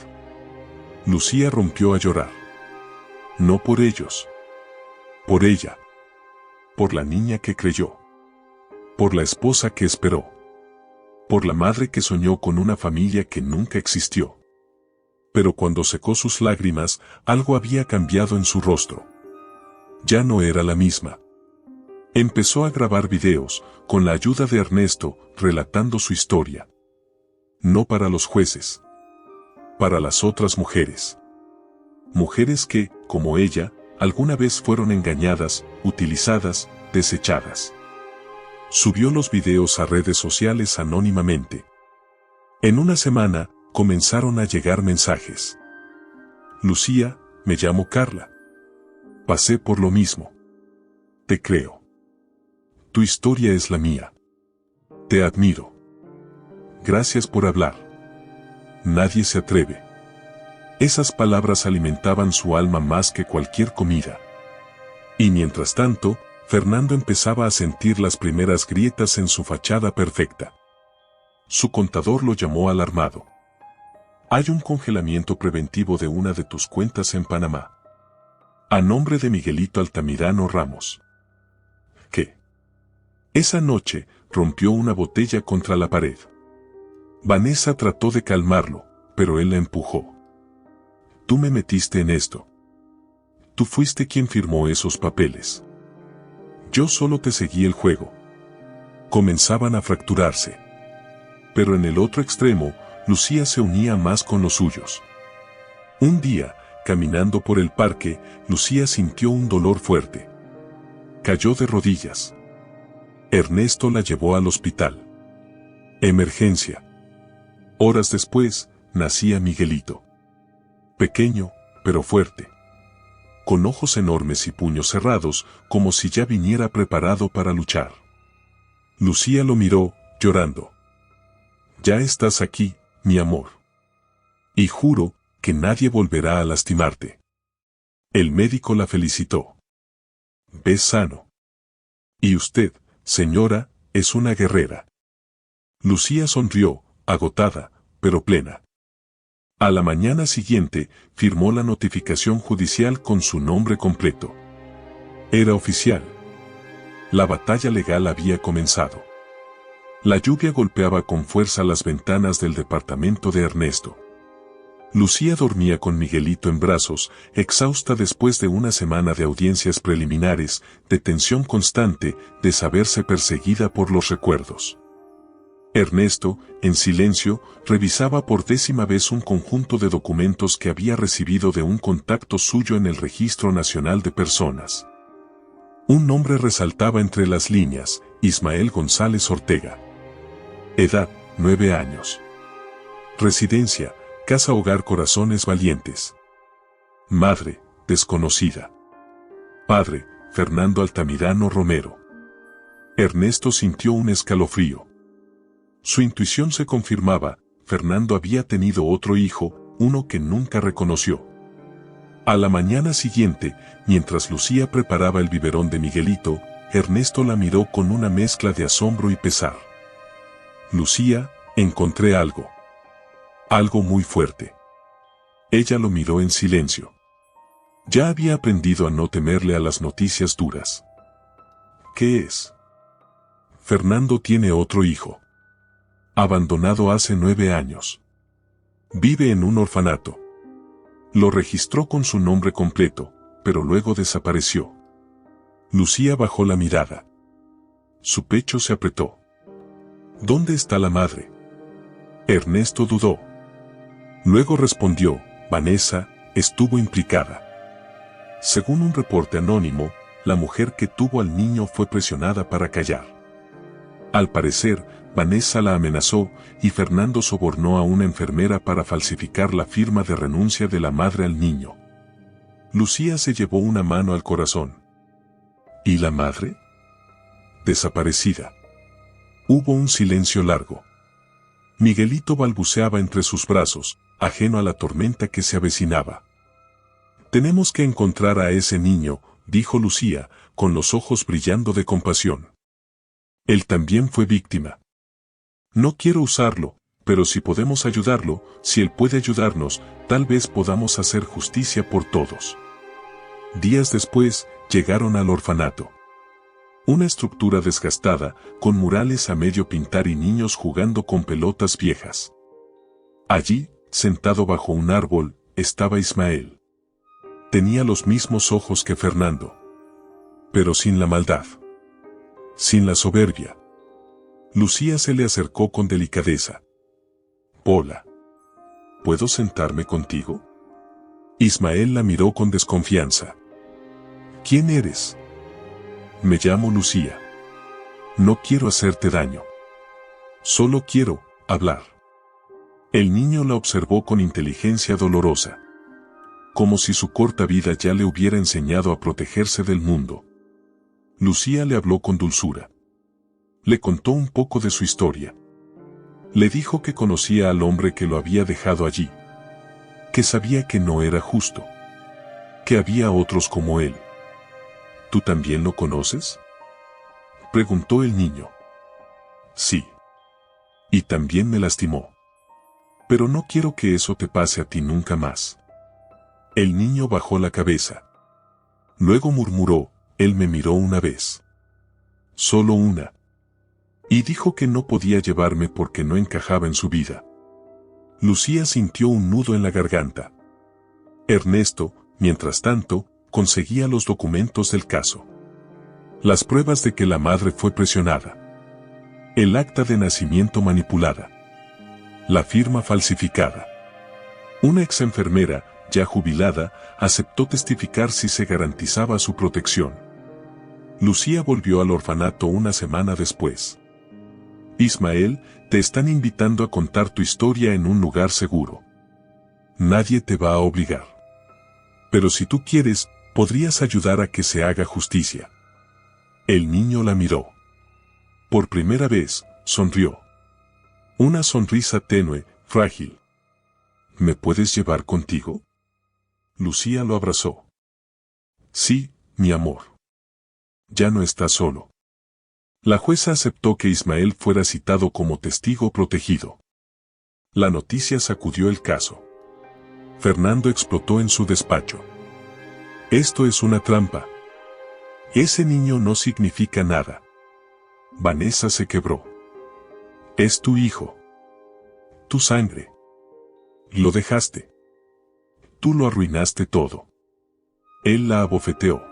Lucía rompió a llorar. No por ellos. Por ella. Por la niña que creyó. Por la esposa que esperó. Por la madre que soñó con una familia que nunca existió. Pero cuando secó sus lágrimas, algo había cambiado en su rostro. Ya no era la misma. Empezó a grabar videos, con la ayuda de Ernesto, relatando su historia. No para los jueces. Para las otras mujeres. Mujeres que, como ella, alguna vez fueron engañadas, utilizadas, desechadas. Subió los videos a redes sociales anónimamente. En una semana, comenzaron a llegar mensajes. Lucía, me llamo Carla. Pasé por lo mismo. Te creo. Tu historia es la mía. Te admiro. Gracias por hablar. Nadie se atreve. Esas palabras alimentaban su alma más que cualquier comida. Y mientras tanto, Fernando empezaba a sentir las primeras grietas en su fachada perfecta. Su contador lo llamó alarmado. Hay un congelamiento preventivo de una de tus cuentas en Panamá. A nombre de Miguelito Altamirano Ramos. ¿Qué? Esa noche, rompió una botella contra la pared. Vanessa trató de calmarlo, pero él la empujó. Tú me metiste en esto. Tú fuiste quien firmó esos papeles. Yo solo te seguí el juego. Comenzaban a fracturarse. Pero en el otro extremo, Lucía se unía más con los suyos. Un día, caminando por el parque, Lucía sintió un dolor fuerte. Cayó de rodillas. Ernesto la llevó al hospital. Emergencia. Horas después, nacía Miguelito. Pequeño, pero fuerte. Con ojos enormes y puños cerrados, como si ya viniera preparado para luchar. Lucía lo miró, llorando. Ya estás aquí, mi amor. Y juro que nadie volverá a lastimarte. El médico la felicitó. Ves sano. Y usted, señora, es una guerrera. Lucía sonrió, agotada, pero plena. A la mañana siguiente, firmó la notificación judicial con su nombre completo. Era oficial. La batalla legal había comenzado. La lluvia golpeaba con fuerza las ventanas del departamento de Ernesto. Lucía dormía con Miguelito en brazos, exhausta después de una semana de audiencias preliminares, de tensión constante, de saberse perseguida por los recuerdos. Ernesto, en silencio, revisaba por 10ª vez un conjunto de documentos que había recibido de un contacto suyo en el Registro Nacional de Personas. Un nombre resaltaba entre las líneas: Ismael González Ortega. Edad, 9 años. Residencia, Casa Hogar Corazones Valientes. Madre, desconocida. Padre, Fernando Altamirano Romero. Ernesto sintió un escalofrío. Su intuición se confirmaba: Fernando había tenido otro hijo, uno que nunca reconoció. A la mañana siguiente, mientras Lucía preparaba el biberón de Miguelito, Ernesto la miró con una mezcla de asombro y pesar. Lucía, encontré algo. Algo muy fuerte. Ella lo miró en silencio. Ya había aprendido a no temerle a las noticias duras. ¿Qué es? Fernando tiene otro hijo. Abandonado hace 9 años. Vive en un orfanato. Lo registró con su nombre completo, pero luego desapareció. Lucía bajó la mirada. Su pecho se apretó. ¿Dónde está la madre? Ernesto dudó. Luego respondió: Vanessa estuvo implicada. Según un reporte anónimo, la mujer que tuvo al niño fue presionada para callar. Al parecer, Vanessa la amenazó y Fernando sobornó a una enfermera para falsificar la firma de renuncia de la madre al niño. Lucía se llevó una mano al corazón. ¿Y la madre? Desaparecida. Hubo un silencio largo. Miguelito balbuceaba entre sus brazos, ajeno a la tormenta que se avecinaba. «Tenemos que encontrar a ese niño», dijo Lucía, con los ojos brillando de compasión. «Él también fue víctima. No quiero usarlo, pero si podemos ayudarlo, si él puede ayudarnos, tal vez podamos hacer justicia por todos». Días después, llegaron al orfanato. Una estructura desgastada, con murales a medio pintar y niños jugando con pelotas viejas. Allí, sentado bajo un árbol, estaba Ismael. Tenía los mismos ojos que Fernando. Pero sin la maldad. Sin la soberbia. Lucía se le acercó con delicadeza. «Hola. ¿Puedo sentarme contigo?» Ismael la miró con desconfianza. «¿Quién eres?» «Me llamo Lucía. No quiero hacerte daño. Solo quiero hablar». El niño la observó con inteligencia dolorosa. Como si su corta vida ya le hubiera enseñado a protegerse del mundo. Lucía le habló con dulzura. Le contó un poco de su historia. Le dijo que conocía al hombre que lo había dejado allí. Que sabía que no era justo. Que había otros como él. ¿Tú también lo conoces?, preguntó el niño. Sí. Y también me lastimó. Pero no quiero que eso te pase a ti nunca más. El niño bajó la cabeza. Luego murmuró, él me miró una vez. Solo una. Y dijo que no podía llevarme porque no encajaba en su vida. Lucía sintió un nudo en la garganta. Ernesto, mientras tanto, conseguía los documentos del caso. Las pruebas de que la madre fue presionada. El acta de nacimiento manipulada. La firma falsificada. Una ex enfermera, ya jubilada, aceptó testificar si se garantizaba su protección. Lucía volvió al orfanato una semana después. Ismael, te están invitando a contar tu historia en un lugar seguro. Nadie te va a obligar. Pero si tú quieres, podrías ayudar a que se haga justicia. El niño la miró. Por primera vez, sonrió. Una sonrisa tenue, frágil. ¿Me puedes llevar contigo? Lucía lo abrazó. Sí, mi amor. Ya no estás solo. La jueza aceptó que Ismael fuera citado como testigo protegido. La noticia sacudió el caso. Fernando explotó en su despacho. Esto es una trampa. Ese niño no significa nada. Vanessa se quebró. Es tu hijo. Tu sangre. Lo dejaste. Tú lo arruinaste todo. Él la abofeteó.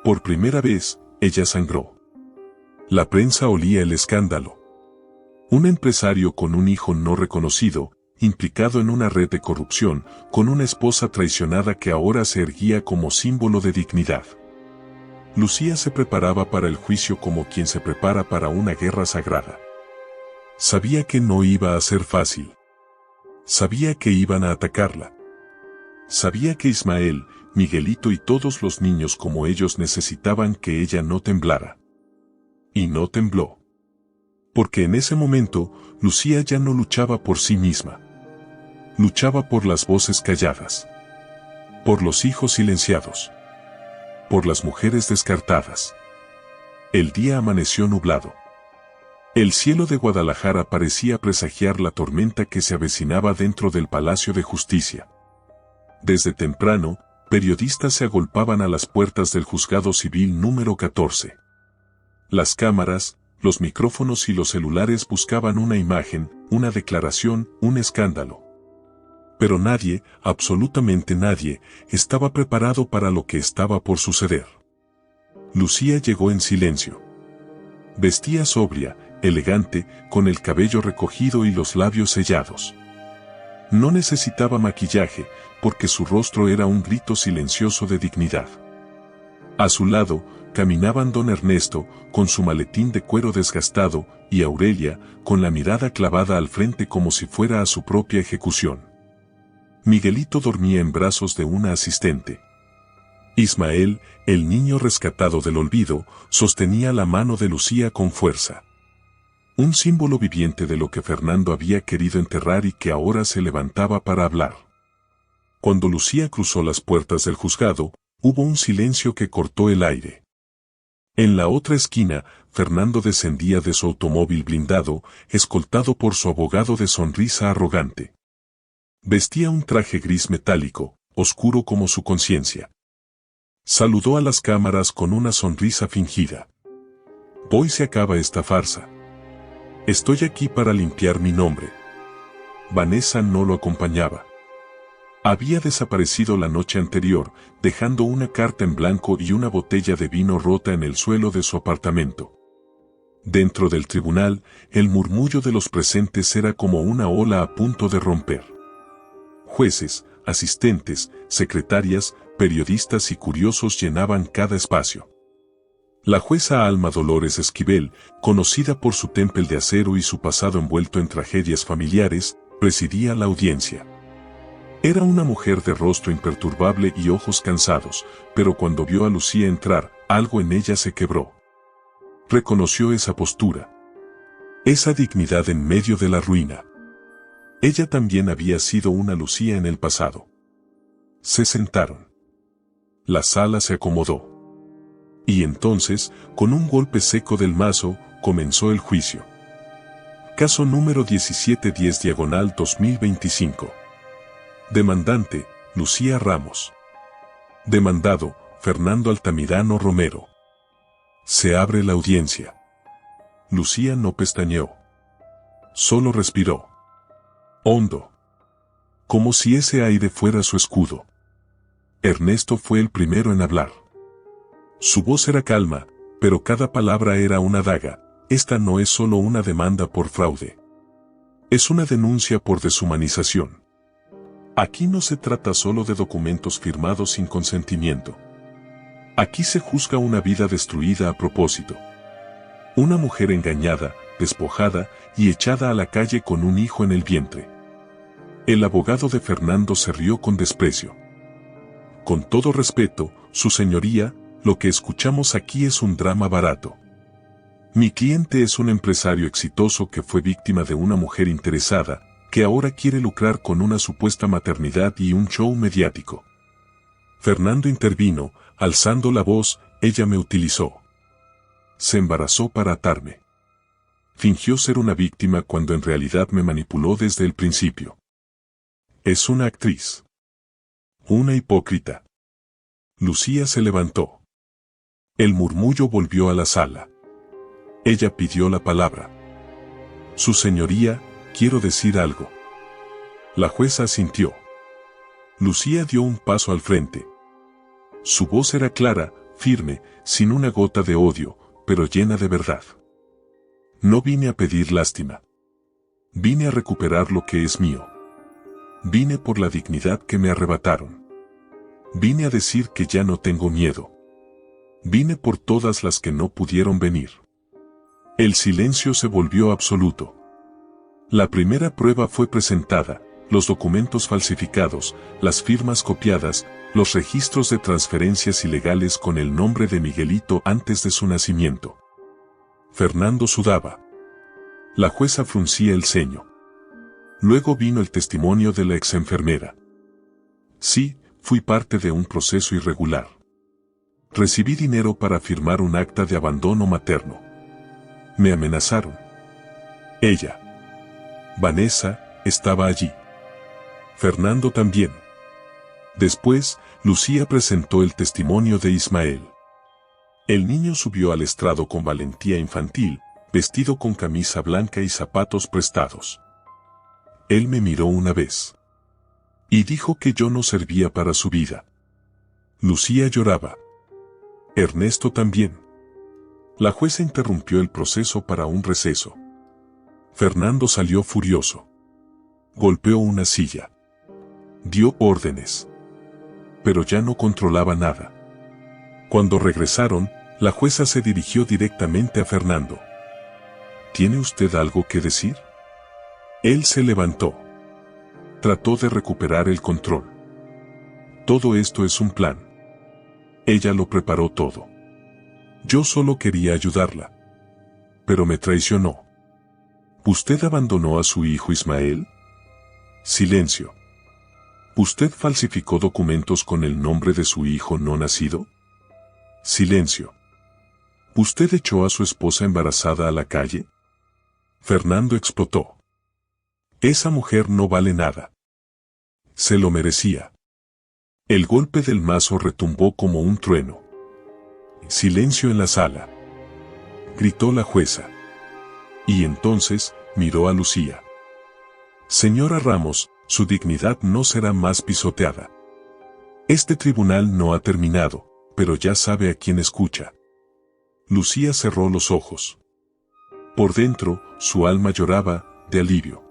Por primera vez, ella sangró. La prensa olía el escándalo. Un empresario con un hijo no reconocido, implicado en una red de corrupción, con una esposa traicionada que ahora se erguía como símbolo de dignidad. Lucía se preparaba para el juicio como quien se prepara para una guerra sagrada. Sabía que no iba a ser fácil. Sabía que iban a atacarla. Sabía que Ismael, Miguelito y todos los niños como ellos necesitaban que ella no temblara. Y no tembló. Porque en ese momento, Lucía ya no luchaba por sí misma. Luchaba por las voces calladas. Por los hijos silenciados. Por las mujeres descartadas. El día amaneció nublado. El cielo de Guadalajara parecía presagiar la tormenta que se avecinaba dentro del Palacio de Justicia. Desde temprano, periodistas se agolpaban a las puertas del Juzgado Civil número 14. Las cámaras, los micrófonos y los celulares buscaban una imagen, una declaración, un escándalo. Pero nadie, absolutamente nadie, estaba preparado para lo que estaba por suceder. Lucía llegó en silencio. Vestía sobria, elegante, con el cabello recogido y los labios sellados. No necesitaba maquillaje, porque su rostro era un grito silencioso de dignidad. A su lado, caminaban don Ernesto, con su maletín de cuero desgastado, y Aurelia, con la mirada clavada al frente como si fuera a su propia ejecución. Miguelito dormía en brazos de una asistente. Ismael, el niño rescatado del olvido, sostenía la mano de Lucía con fuerza. Un símbolo viviente de lo que Fernando había querido enterrar y que ahora se levantaba para hablar. Cuando Lucía cruzó las puertas del juzgado, hubo un silencio que cortó el aire. En la otra esquina, Fernando descendía de su automóvil blindado, escoltado por su abogado de sonrisa arrogante. Vestía un traje gris metálico, oscuro como su conciencia. Saludó a las cámaras con una sonrisa fingida. Hoy se acaba esta farsa. Estoy aquí para limpiar mi nombre. Vanessa no lo acompañaba. Había desaparecido la noche anterior, dejando una carta en blanco y una botella de vino rota en el suelo de su apartamento. Dentro del tribunal, el murmullo de los presentes era como una ola a punto de romper. Jueces, asistentes, secretarias, periodistas y curiosos llenaban cada espacio. La jueza Alma Dolores Esquivel, conocida por su tempel de acero y su pasado envuelto en tragedias familiares, presidía la audiencia. Era una mujer de rostro imperturbable y ojos cansados, pero cuando vio a Lucía entrar, algo en ella se quebró. Reconoció esa postura. Esa dignidad en medio de la ruina. Ella también había sido una Lucía en el pasado. Se sentaron. La sala se acomodó. Y entonces, con un golpe seco del mazo, comenzó el juicio. Caso número 1710/2025. Demandante, Lucía Ramos. Demandado, Fernando Altamirano Romero. Se abre la audiencia. Lucía no pestañeó. Solo respiró. Hondo. Como si ese aire fuera su escudo. Ernesto fue el primero en hablar. Su voz era calma, pero cada palabra era una daga. Esta no es solo una demanda por fraude. Es una denuncia por deshumanización. Aquí no se trata solo de documentos firmados sin consentimiento. Aquí se juzga una vida destruida a propósito. Una mujer engañada, despojada y echada a la calle con un hijo en el vientre. El abogado de Fernando se rió con desprecio. Con todo respeto, su señoría, lo que escuchamos aquí es un drama barato. Mi cliente es un empresario exitoso que fue víctima de una mujer interesada, que ahora quiere lucrar con una supuesta maternidad y un show mediático. Fernando intervino, alzando la voz, ella me utilizó. Se embarazó para atarme. Fingió ser una víctima cuando en realidad me manipuló desde el principio. Es una actriz. Una hipócrita. Lucía se levantó. El murmullo volvió a la sala. Ella pidió la palabra. Su señoría, quiero decir algo. La jueza asintió. Lucía dio un paso al frente. Su voz era clara, firme, sin una gota de odio, pero llena de verdad. No vine a pedir lástima. Vine a recuperar lo que es mío. Vine por la dignidad que me arrebataron. Vine a decir que ya no tengo miedo. Vine por todas las que no pudieron venir. El silencio se volvió absoluto. La primera prueba fue presentada, los documentos falsificados, las firmas copiadas, los registros de transferencias ilegales con el nombre de Miguelito antes de su nacimiento. Fernando sudaba. La jueza fruncía el ceño. Luego vino el testimonio de la exenfermera. Sí, fui parte de un proceso irregular. Recibí dinero para firmar un acta de abandono materno. Me amenazaron. Ella, Vanessa, estaba allí. Fernando también. Después, Lucía presentó el testimonio de Ismael. El niño subió al estrado con valentía infantil, vestido con camisa blanca y zapatos prestados. Él me miró una vez. Y dijo que yo no servía para su vida. Lucía lloraba. Ernesto también. La jueza interrumpió el proceso para un receso. Fernando salió furioso. Golpeó una silla. Dio órdenes. Pero ya no controlaba nada. Cuando regresaron, La jueza se dirigió directamente a Fernando. ¿Tiene usted algo que decir? Él se levantó. Trató de recuperar el control. Todo esto es un plan. Ella lo preparó todo. Yo solo quería ayudarla. Pero me traicionó. ¿Usted abandonó a su hijo Ismael? Silencio. ¿Usted falsificó documentos con el nombre de su hijo no nacido? Silencio. ¿Usted echó a su esposa embarazada a la calle? Fernando explotó. Esa mujer no vale nada. Se lo merecía. El golpe del mazo retumbó como un trueno. Silencio en la sala. Gritó la jueza. Y entonces, miró a Lucía. Señora Ramos, su dignidad no será más pisoteada. Este tribunal no ha terminado, pero ya sabe a quién escucha. Lucía cerró los ojos. Por dentro, su alma lloraba, de alivio.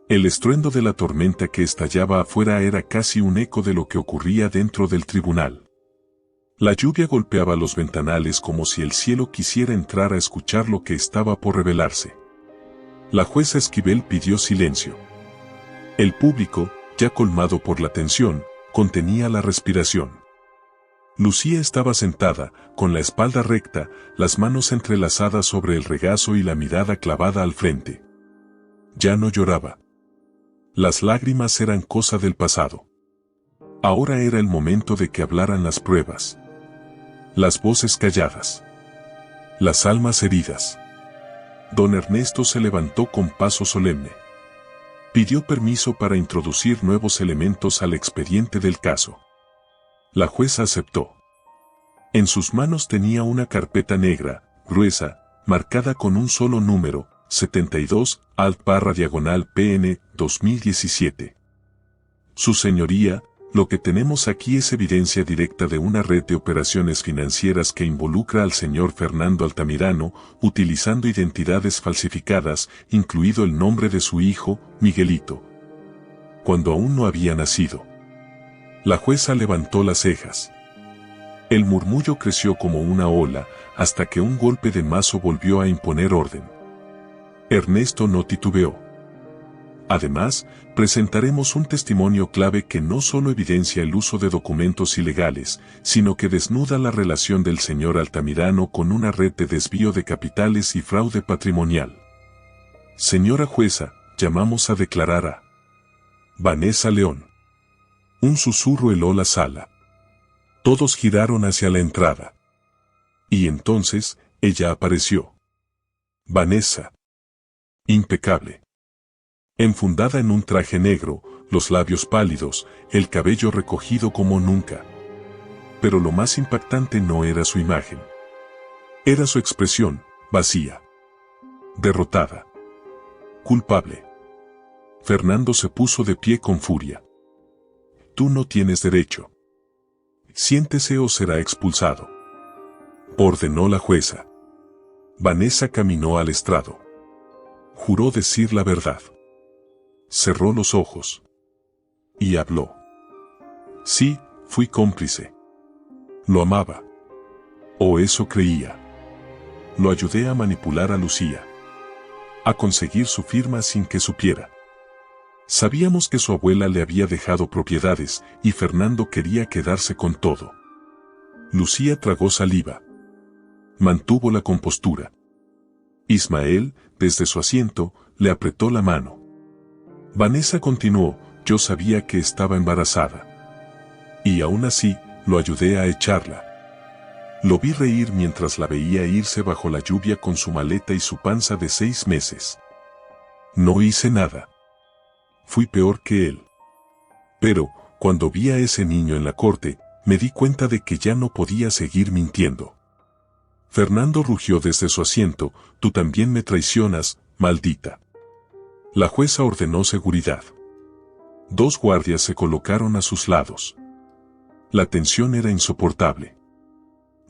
El estruendo de la tormenta que estallaba afuera era casi un eco de lo que ocurría dentro del tribunal. La lluvia golpeaba los ventanales como si el cielo quisiera entrar a escuchar lo que estaba por revelarse. La jueza Esquivel pidió silencio. El público, ya colmado por la tensión, contenía la respiración. Lucía estaba sentada, con la espalda recta, las manos entrelazadas sobre el regazo y la mirada clavada al frente. Ya no lloraba. Las lágrimas eran cosa del pasado. Ahora era el momento de que hablaran las pruebas. Las voces calladas. Las almas heridas. Don Ernesto se levantó con paso solemne. Pidió permiso para introducir nuevos elementos al expediente del caso. La jueza aceptó. En sus manos tenía una carpeta negra, gruesa, marcada con un solo número, 72, alt/diagonal PN 2017. Su señoría, lo que tenemos aquí es evidencia directa de una red de operaciones financieras que involucra al señor Fernando Altamirano, utilizando identidades falsificadas, incluido el nombre de su hijo, Miguelito, cuando aún no había nacido. La jueza levantó las cejas. El murmullo creció como una ola, hasta que un golpe de mazo volvió a imponer orden. Ernesto no titubeó. Además, presentaremos un testimonio clave que no solo evidencia el uso de documentos ilegales, sino que desnuda la relación del señor Altamirano con una red de desvío de capitales y fraude patrimonial. Señora jueza, llamamos a declarar a Vanessa León. Un susurro heló la sala. Todos giraron hacia la entrada. Y entonces, ella apareció. Vanessa. Impecable. Enfundada en un traje negro, los labios pálidos, el cabello recogido como nunca. Pero lo más impactante no era su imagen. Era su expresión, vacía. Derrotada. Culpable. Fernando se puso de pie con furia. Tú no tienes derecho. Siéntese o será expulsado. Ordenó la jueza. Vanessa caminó al estrado. Juró decir la verdad. Cerró los ojos. Y habló. Sí, fui cómplice. Lo amaba. O eso creía. Lo ayudé a manipular a Lucía. A conseguir su firma sin que supiera. Sabíamos que su abuela le había dejado propiedades, y Fernando quería quedarse con todo. Lucía tragó saliva. Mantuvo la compostura. Ismael, desde su asiento, le apretó la mano. Vanessa continuó, yo sabía que estaba embarazada. Y aún así, lo ayudé a echarla. Lo vi reír mientras la veía irse bajo la lluvia con su maleta y su panza de 6 meses. No hice nada. Fui peor que él. Pero, cuando vi a ese niño en la corte, me di cuenta de que ya no podía seguir mintiendo. Fernando rugió desde su asiento, tú también me traicionas, maldita. La jueza ordenó seguridad. 2 guardias se colocaron a sus lados. La tensión era insoportable.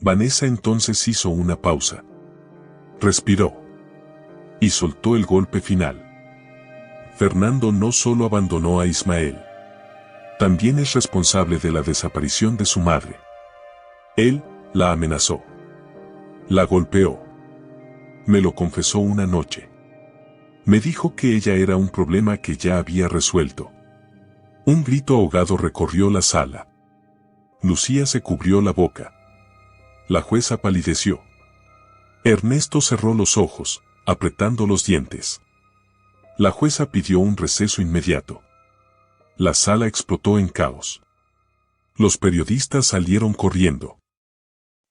Vanessa entonces hizo una pausa. Respiró. Y soltó el golpe final. Fernando no solo abandonó a Ismael. También es responsable de la desaparición de su madre. Él la amenazó. La golpeó. Me lo confesó una noche. Me dijo que ella era un problema que ya había resuelto. Un grito ahogado recorrió la sala. Lucía se cubrió la boca. La jueza palideció. Ernesto cerró los ojos, apretando los dientes. La jueza pidió un receso inmediato. La sala explotó en caos. Los periodistas salieron corriendo.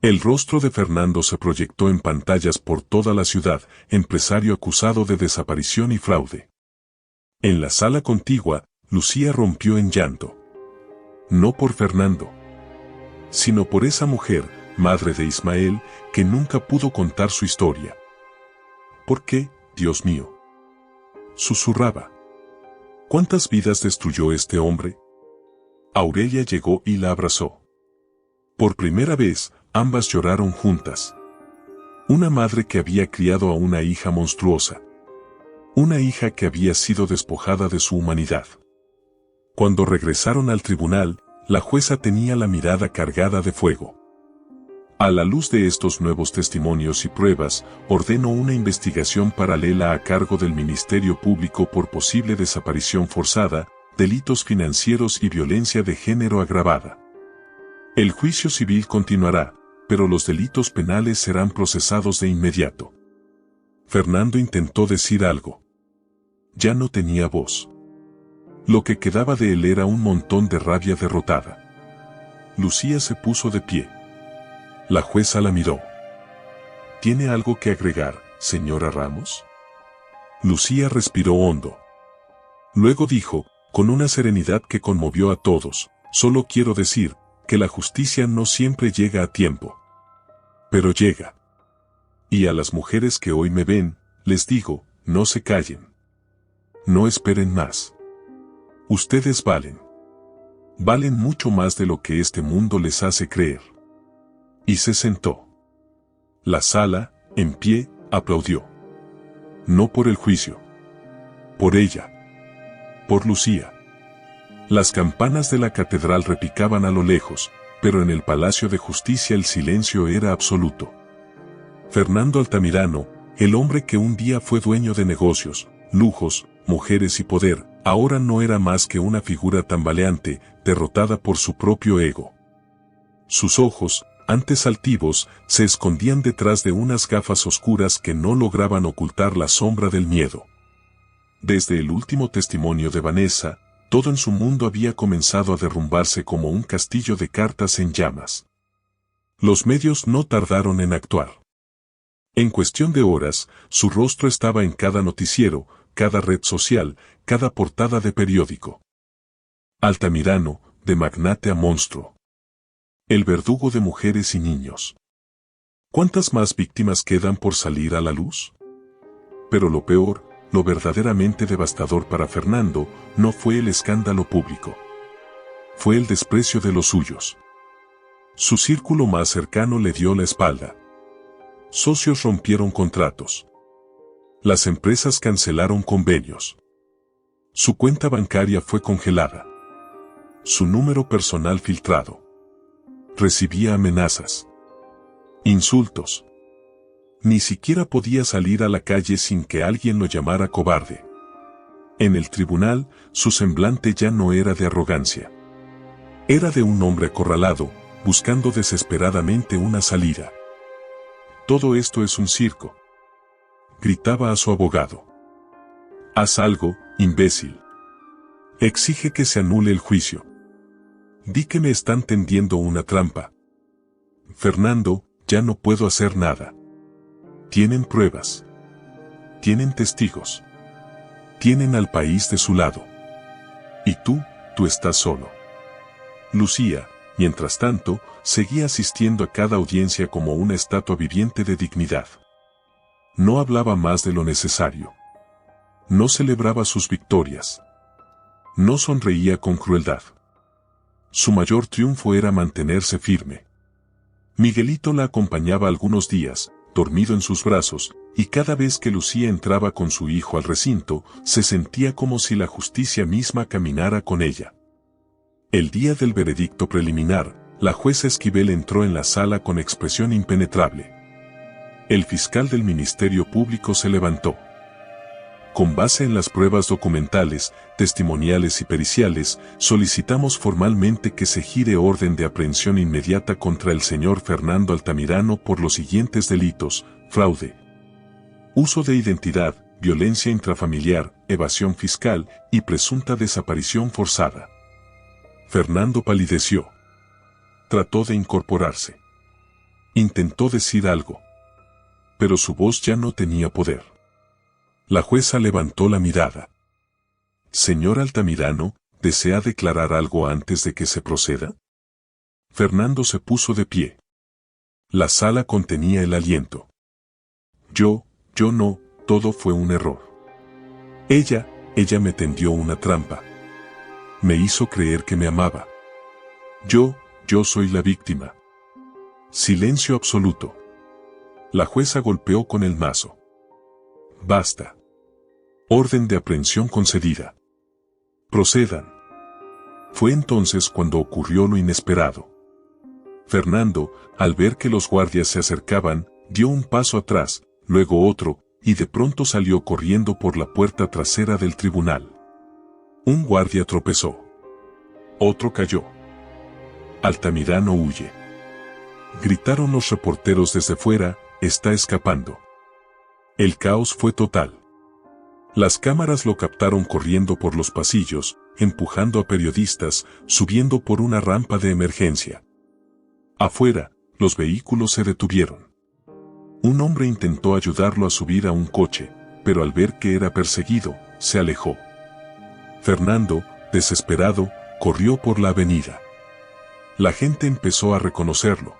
El rostro de Fernando se proyectó en pantallas por toda la ciudad, empresario acusado de desaparición y fraude. En la sala contigua, Lucía rompió en llanto. No por Fernando, sino por esa mujer, madre de Ismael, que nunca pudo contar su historia. ¿Por qué, Dios mío?, susurraba. ¿Cuántas vidas destruyó este hombre? Aurelia llegó y la abrazó. Por primera vez, ambas lloraron juntas. Una madre que había criado a una hija monstruosa. Una hija que había sido despojada de su humanidad. Cuando regresaron al tribunal, la jueza tenía la mirada cargada de fuego. A la luz de estos nuevos testimonios y pruebas, ordenó una investigación paralela a cargo del Ministerio Público por posible desaparición forzada, delitos financieros y violencia de género agravada. El juicio civil continuará, pero los delitos penales serán procesados de inmediato. Fernando intentó decir algo. Ya no tenía voz. Lo que quedaba de él era un montón de rabia derrotada. Lucía se puso de pie. La jueza la miró. ¿Tiene algo que agregar, señora Ramos? Lucía respiró hondo. Luego dijo, con una serenidad que conmovió a todos, solo quiero decir, que la justicia no siempre llega a tiempo. Pero llega. Y a las mujeres que hoy me ven, les digo, no se callen. No esperen más. Ustedes valen. Valen mucho más de lo que este mundo les hace creer. Y se sentó. La sala, en pie, aplaudió. No por el juicio. Por ella. Por Lucía. Las campanas de la catedral repicaban a lo lejos, pero en el Palacio de Justicia el silencio era absoluto. Fernando Altamirano, el hombre que un día fue dueño de negocios, lujos, mujeres y poder, ahora no era más que una figura tambaleante, derrotada por su propio ego. Sus ojos, antes altivos, se escondían detrás de unas gafas oscuras que no lograban ocultar la sombra del miedo. Desde el último testimonio de Vanessa, todo en su mundo había comenzado a derrumbarse como un castillo de cartas en llamas. Los medios no tardaron en actuar. En cuestión de horas, su rostro estaba en cada noticiero, cada red social, cada portada de periódico. Altamirano, de magnate a monstruo. El verdugo de mujeres y niños. ¿Cuántas más víctimas quedan por salir a la luz? Pero lo peor, lo verdaderamente devastador para Fernando, no fue el escándalo público. Fue el desprecio de los suyos. Su círculo más cercano le dio la espalda. Socios rompieron contratos. Las empresas cancelaron convenios. Su cuenta bancaria fue congelada. Su número personal filtrado. Recibía amenazas. Insultos. Ni siquiera podía salir a la calle sin que alguien lo llamara cobarde. En el tribunal, su semblante ya no era de arrogancia. Era de un hombre acorralado, buscando desesperadamente una salida. Todo esto es un circo. Gritaba a su abogado. Haz algo, imbécil. Exige que se anule el juicio. Di que me están tendiendo una trampa. Fernando, ya no puedo hacer nada. Tienen pruebas. Tienen testigos. Tienen al país de su lado. Y tú estás solo. Lucía, mientras tanto, seguía asistiendo a cada audiencia como una estatua viviente de dignidad. No hablaba más de lo necesario. No celebraba sus victorias. No sonreía con crueldad. Su mayor triunfo era mantenerse firme. Miguelito la acompañaba algunos días, dormido en sus brazos, y cada vez que Lucía entraba con su hijo al recinto, se sentía como si la justicia misma caminara con ella. El día del veredicto preliminar, la jueza Esquivel entró en la sala con expresión impenetrable. El fiscal del Ministerio Público se levantó. Con base en las pruebas documentales, testimoniales y periciales, solicitamos formalmente que se gire orden de aprehensión inmediata contra el señor Fernando Altamirano por los siguientes delitos: fraude, uso de identidad, violencia intrafamiliar, evasión fiscal y presunta desaparición forzada. Fernando palideció. Trató de incorporarse. Intentó decir algo. Pero su voz ya no tenía poder. La jueza levantó la mirada. Señor Altamirano, ¿desea declarar algo antes de que se proceda? Fernando se puso de pie. La sala contenía el aliento. Yo no, todo fue un error. Ella me tendió una trampa. Me hizo creer que me amaba. Yo soy la víctima. Silencio absoluto. La jueza golpeó con el mazo. Basta. Orden de aprehensión concedida. Procedan. Fue entonces cuando ocurrió lo inesperado. Fernando, al ver que los guardias se acercaban, dio un paso atrás, luego otro, y de pronto salió corriendo por la puerta trasera del tribunal. Un guardia tropezó. Otro cayó. Altamirano huye. Gritaron los reporteros desde fuera: está escapando. El caos fue total. Las cámaras lo captaron corriendo por los pasillos, empujando a periodistas, subiendo por una rampa de emergencia. Afuera, los vehículos se detuvieron. Un hombre intentó ayudarlo a subir a un coche, pero al ver que era perseguido, se alejó. Fernando, desesperado, corrió por la avenida. La gente empezó a reconocerlo.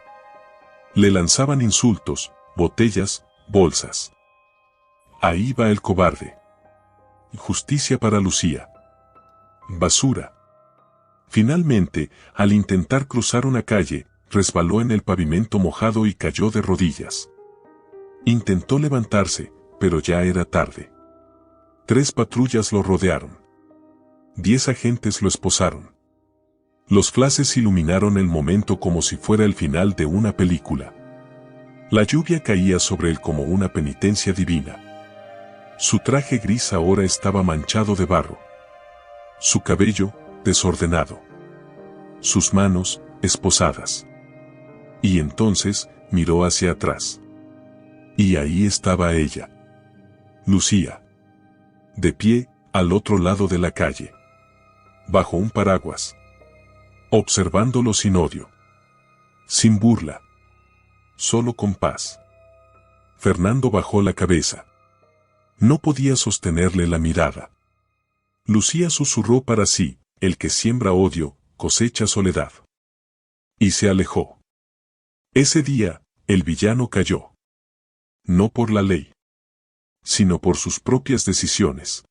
Le lanzaban insultos, botellas, bolsas. Ahí va el cobarde. Justicia para Lucía. Basura. Finalmente, al intentar cruzar una calle, resbaló en el pavimento mojado y cayó de rodillas. Intentó levantarse, pero ya era tarde. 3 patrullas lo rodearon. 10 agentes lo esposaron. Los flashes iluminaron el momento como si fuera el final de una película. La lluvia caía sobre él como una penitencia divina. Su traje gris ahora estaba manchado de barro. Su cabello, desordenado. Sus manos, esposadas. Y entonces, miró hacia atrás. Y ahí estaba ella. Lucía. De pie, al otro lado de la calle. Bajo un paraguas. Observándolo sin odio. Sin burla. Solo con paz. Fernando bajó la cabeza. No podía sostenerle la mirada. Lucía susurró para sí: el que siembra odio, cosecha soledad. Y se alejó. Ese día, el villano cayó. No por la ley, sino por sus propias decisiones.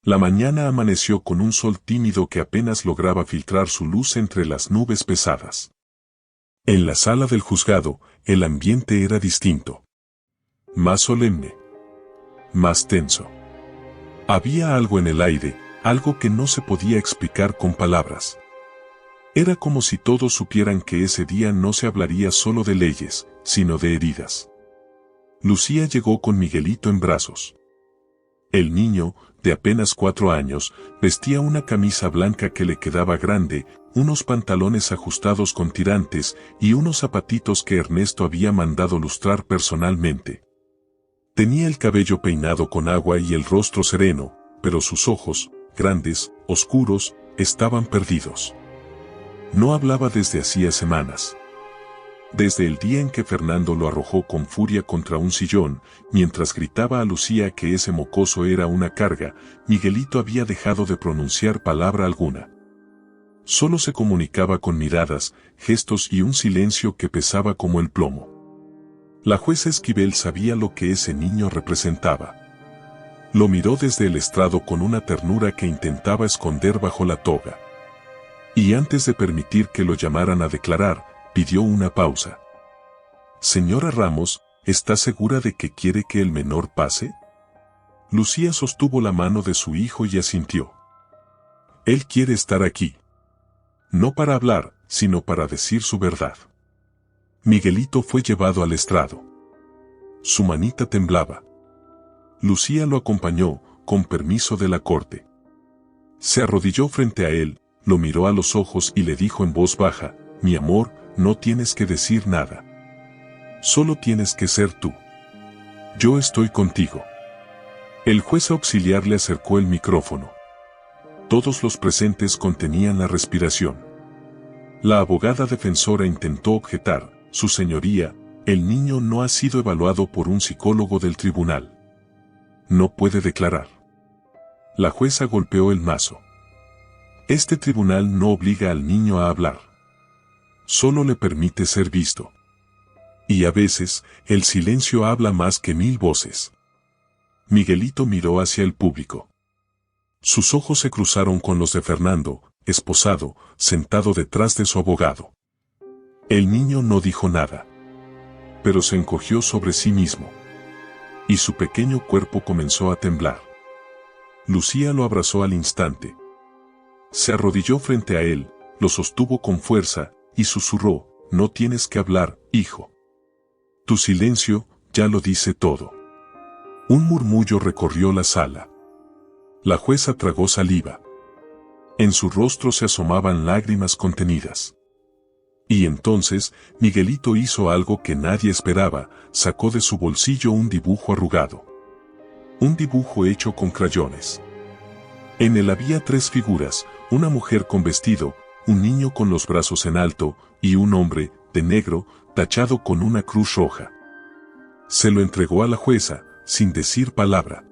La mañana amaneció con un sol tímido que apenas lograba filtrar su luz entre las nubes pesadas. En la sala del juzgado, el ambiente era distinto. Más solemne. Más tenso. Había algo en el aire, algo que no se podía explicar con palabras. Era como si todos supieran que ese día no se hablaría solo de leyes, sino de heridas. Lucía llegó con Miguelito en brazos. El niño, de apenas 4 años, vestía una camisa blanca que le quedaba grande, unos pantalones ajustados con tirantes y unos zapatitos que Ernesto había mandado lustrar personalmente. Tenía el cabello peinado con agua y el rostro sereno, pero sus ojos, grandes, oscuros, estaban perdidos. No hablaba desde hacía semanas. Desde el día en que Fernando lo arrojó con furia contra un sillón, mientras gritaba a Lucía que ese mocoso era una carga, Miguelito había dejado de pronunciar palabra alguna. Solo se comunicaba con miradas, gestos y un silencio que pesaba como el plomo. La jueza Esquivel sabía lo que ese niño representaba. Lo miró desde el estrado con una ternura que intentaba esconder bajo la toga. Y antes de permitir que lo llamaran a declarar, pidió una pausa. Señora Ramos, ¿está segura de que quiere que el menor pase? Lucía sostuvo la mano de su hijo y asintió. Él quiere estar aquí. No para hablar, sino para decir su verdad. Miguelito fue llevado al estrado. su manita temblaba. Lucía lo acompañó, con permiso de la corte. Se arrodilló frente a él, lo miró a los ojos y le dijo en voz baja: mi amor, no tienes que decir nada. Solo tienes que ser tú. Yo estoy contigo. El juez auxiliar le acercó el micrófono. Todos los presentes contenían la respiración. La abogada defensora intentó objetar: Su señoría, el niño no ha sido evaluado por un psicólogo del tribunal. No puede declarar. La jueza golpeó el mazo. Este tribunal no obliga al niño a hablar. Solo le permite ser visto. Y a veces, el silencio habla más que 1000 voces. Miguelito miró hacia el público. Sus ojos se cruzaron con los de Fernando, esposado, sentado detrás de su abogado. El niño no dijo nada, pero se encogió sobre sí mismo. Y su pequeño cuerpo comenzó a temblar. Lucía lo abrazó al instante. Se arrodilló frente a él, lo sostuvo con fuerza, y susurró: no tienes que hablar, hijo. Tu silencio ya lo dice todo. Un murmullo recorrió la sala. La jueza tragó saliva. En su rostro se asomaban lágrimas contenidas. Y entonces, Miguelito hizo algo que nadie esperaba: sacó de su bolsillo un dibujo arrugado. Un dibujo hecho con crayones. En él había 3 figuras: una mujer con vestido, un niño con los brazos en alto, y un hombre, de negro, tachado con una cruz roja. Se lo entregó a la jueza, sin decir palabra.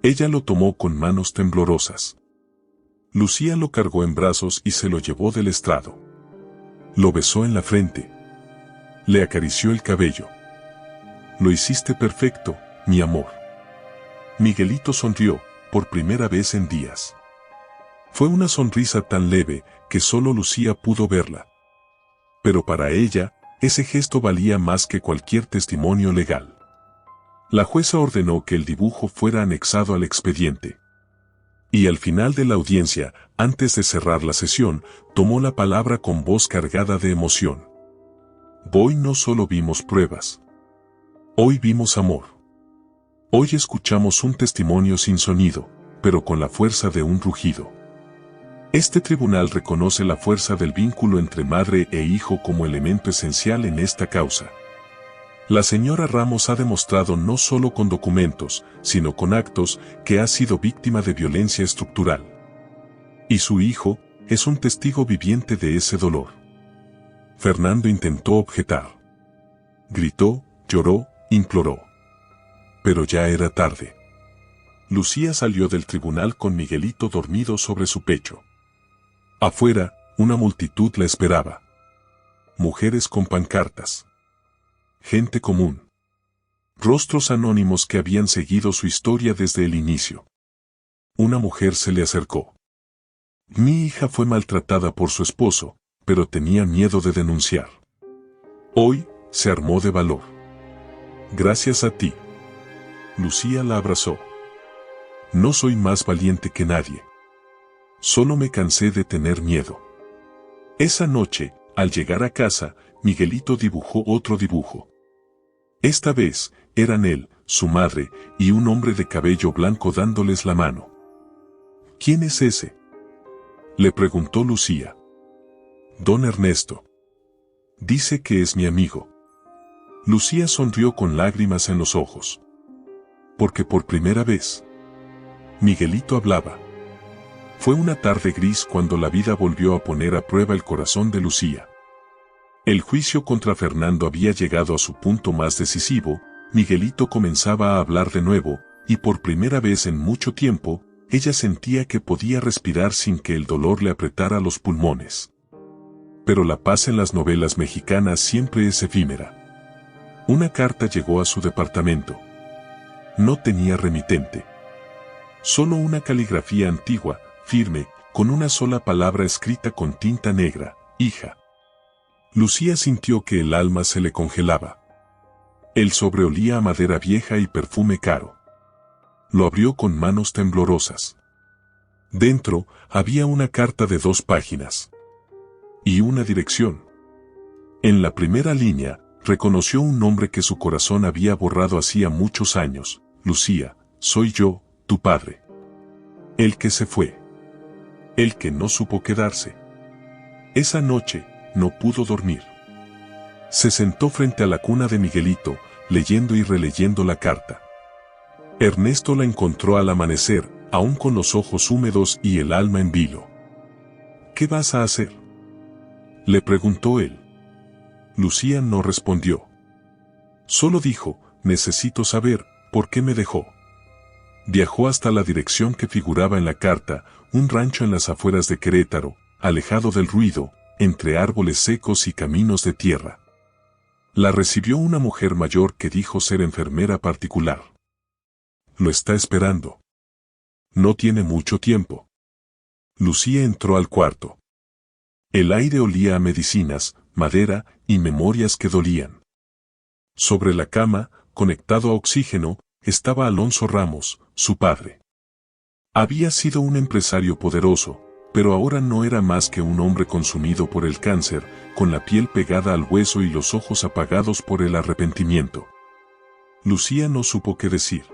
Ella lo tomó con manos temblorosas. Lucía lo cargó en brazos y se lo llevó del estrado. Lo besó en la frente. Le acarició el cabello. Lo hiciste perfecto, mi amor. Miguelito sonrió, por primera vez en días. Fue una sonrisa tan leve, que solo Lucía pudo verla. Pero para ella, ese gesto valía más que cualquier testimonio legal. La jueza ordenó que el dibujo fuera anexado al expediente. Y al final de la audiencia, antes de cerrar la sesión, tomó la palabra con voz cargada de emoción. Hoy no solo vimos pruebas. Hoy vimos amor. Hoy escuchamos un testimonio sin sonido, pero con la fuerza de un rugido. Este tribunal reconoce la fuerza del vínculo entre madre e hijo como elemento esencial en esta causa. La señora Ramos ha demostrado no solo con documentos, sino con actos, que ha sido víctima de violencia estructural. Y su hijo es un testigo viviente de ese dolor. Fernando intentó objetar. Gritó, lloró, imploró. Pero ya era tarde. Lucía salió del tribunal con Miguelito dormido sobre su pecho. Afuera, una multitud la esperaba. Mujeres con pancartas. Gente común. Rostros anónimos que habían seguido su historia desde el inicio. Una mujer se le acercó. Mi hija fue maltratada por su esposo, pero tenía miedo de denunciar. Hoy, se armó de valor. Gracias a ti. Lucía la abrazó. No soy más valiente que nadie. Solo me cansé de tener miedo. Esa noche, al llegar a casa, Miguelito dibujó otro dibujo. Esta vez, eran él, su madre, y un hombre de cabello blanco dándoles la mano. ¿Quién es ese?, le preguntó Lucía. Don Ernesto. Dice que es mi amigo. Lucía sonrió con lágrimas en los ojos. Porque por primera vez, Miguelito hablaba. Fue una tarde gris cuando la vida volvió a poner a prueba el corazón de Lucía. El juicio contra Fernando había llegado a su punto más decisivo. Miguelito comenzaba a hablar de nuevo, y por primera vez en mucho tiempo, ella sentía que podía respirar sin que el dolor le apretara los pulmones. Pero la paz en las novelas mexicanas siempre es efímera. Una carta llegó a su departamento. No tenía remitente. Solo una caligrafía antigua, firme, con una sola palabra escrita con tinta negra: hija. Lucía sintió que el alma se le congelaba. El sobre olía a madera vieja y perfume caro. Lo abrió con manos temblorosas. Dentro, había una carta de 2 páginas. Y una dirección. En la primera línea, reconoció un nombre que su corazón había borrado hacía muchos años. Lucía, soy yo, tu padre. El que se fue. El que no supo quedarse. Esa noche, no pudo dormir. Se sentó frente a la cuna de Miguelito, leyendo y releyendo la carta. Ernesto la encontró al amanecer, aún con los ojos húmedos y el alma en vilo. ¿Qué vas a hacer?, le preguntó él. Lucía no respondió. Solo dijo, necesito saber, ¿por qué me dejó? Viajó hasta la dirección que figuraba en la carta, un rancho en las afueras de Querétaro, alejado del ruido, entre árboles secos y caminos de tierra. La recibió una mujer mayor que dijo ser enfermera particular. Lo está esperando. No tiene mucho tiempo. Lucía entró al cuarto. El aire olía a medicinas, madera y memorias que dolían. Sobre la cama, conectado a oxígeno, estaba Alonso Ramos, su padre. Había sido un empresario poderoso, pero ahora no era más que un hombre consumido por el cáncer, con la piel pegada al hueso y los ojos apagados por el arrepentimiento. Lucía no supo qué decir.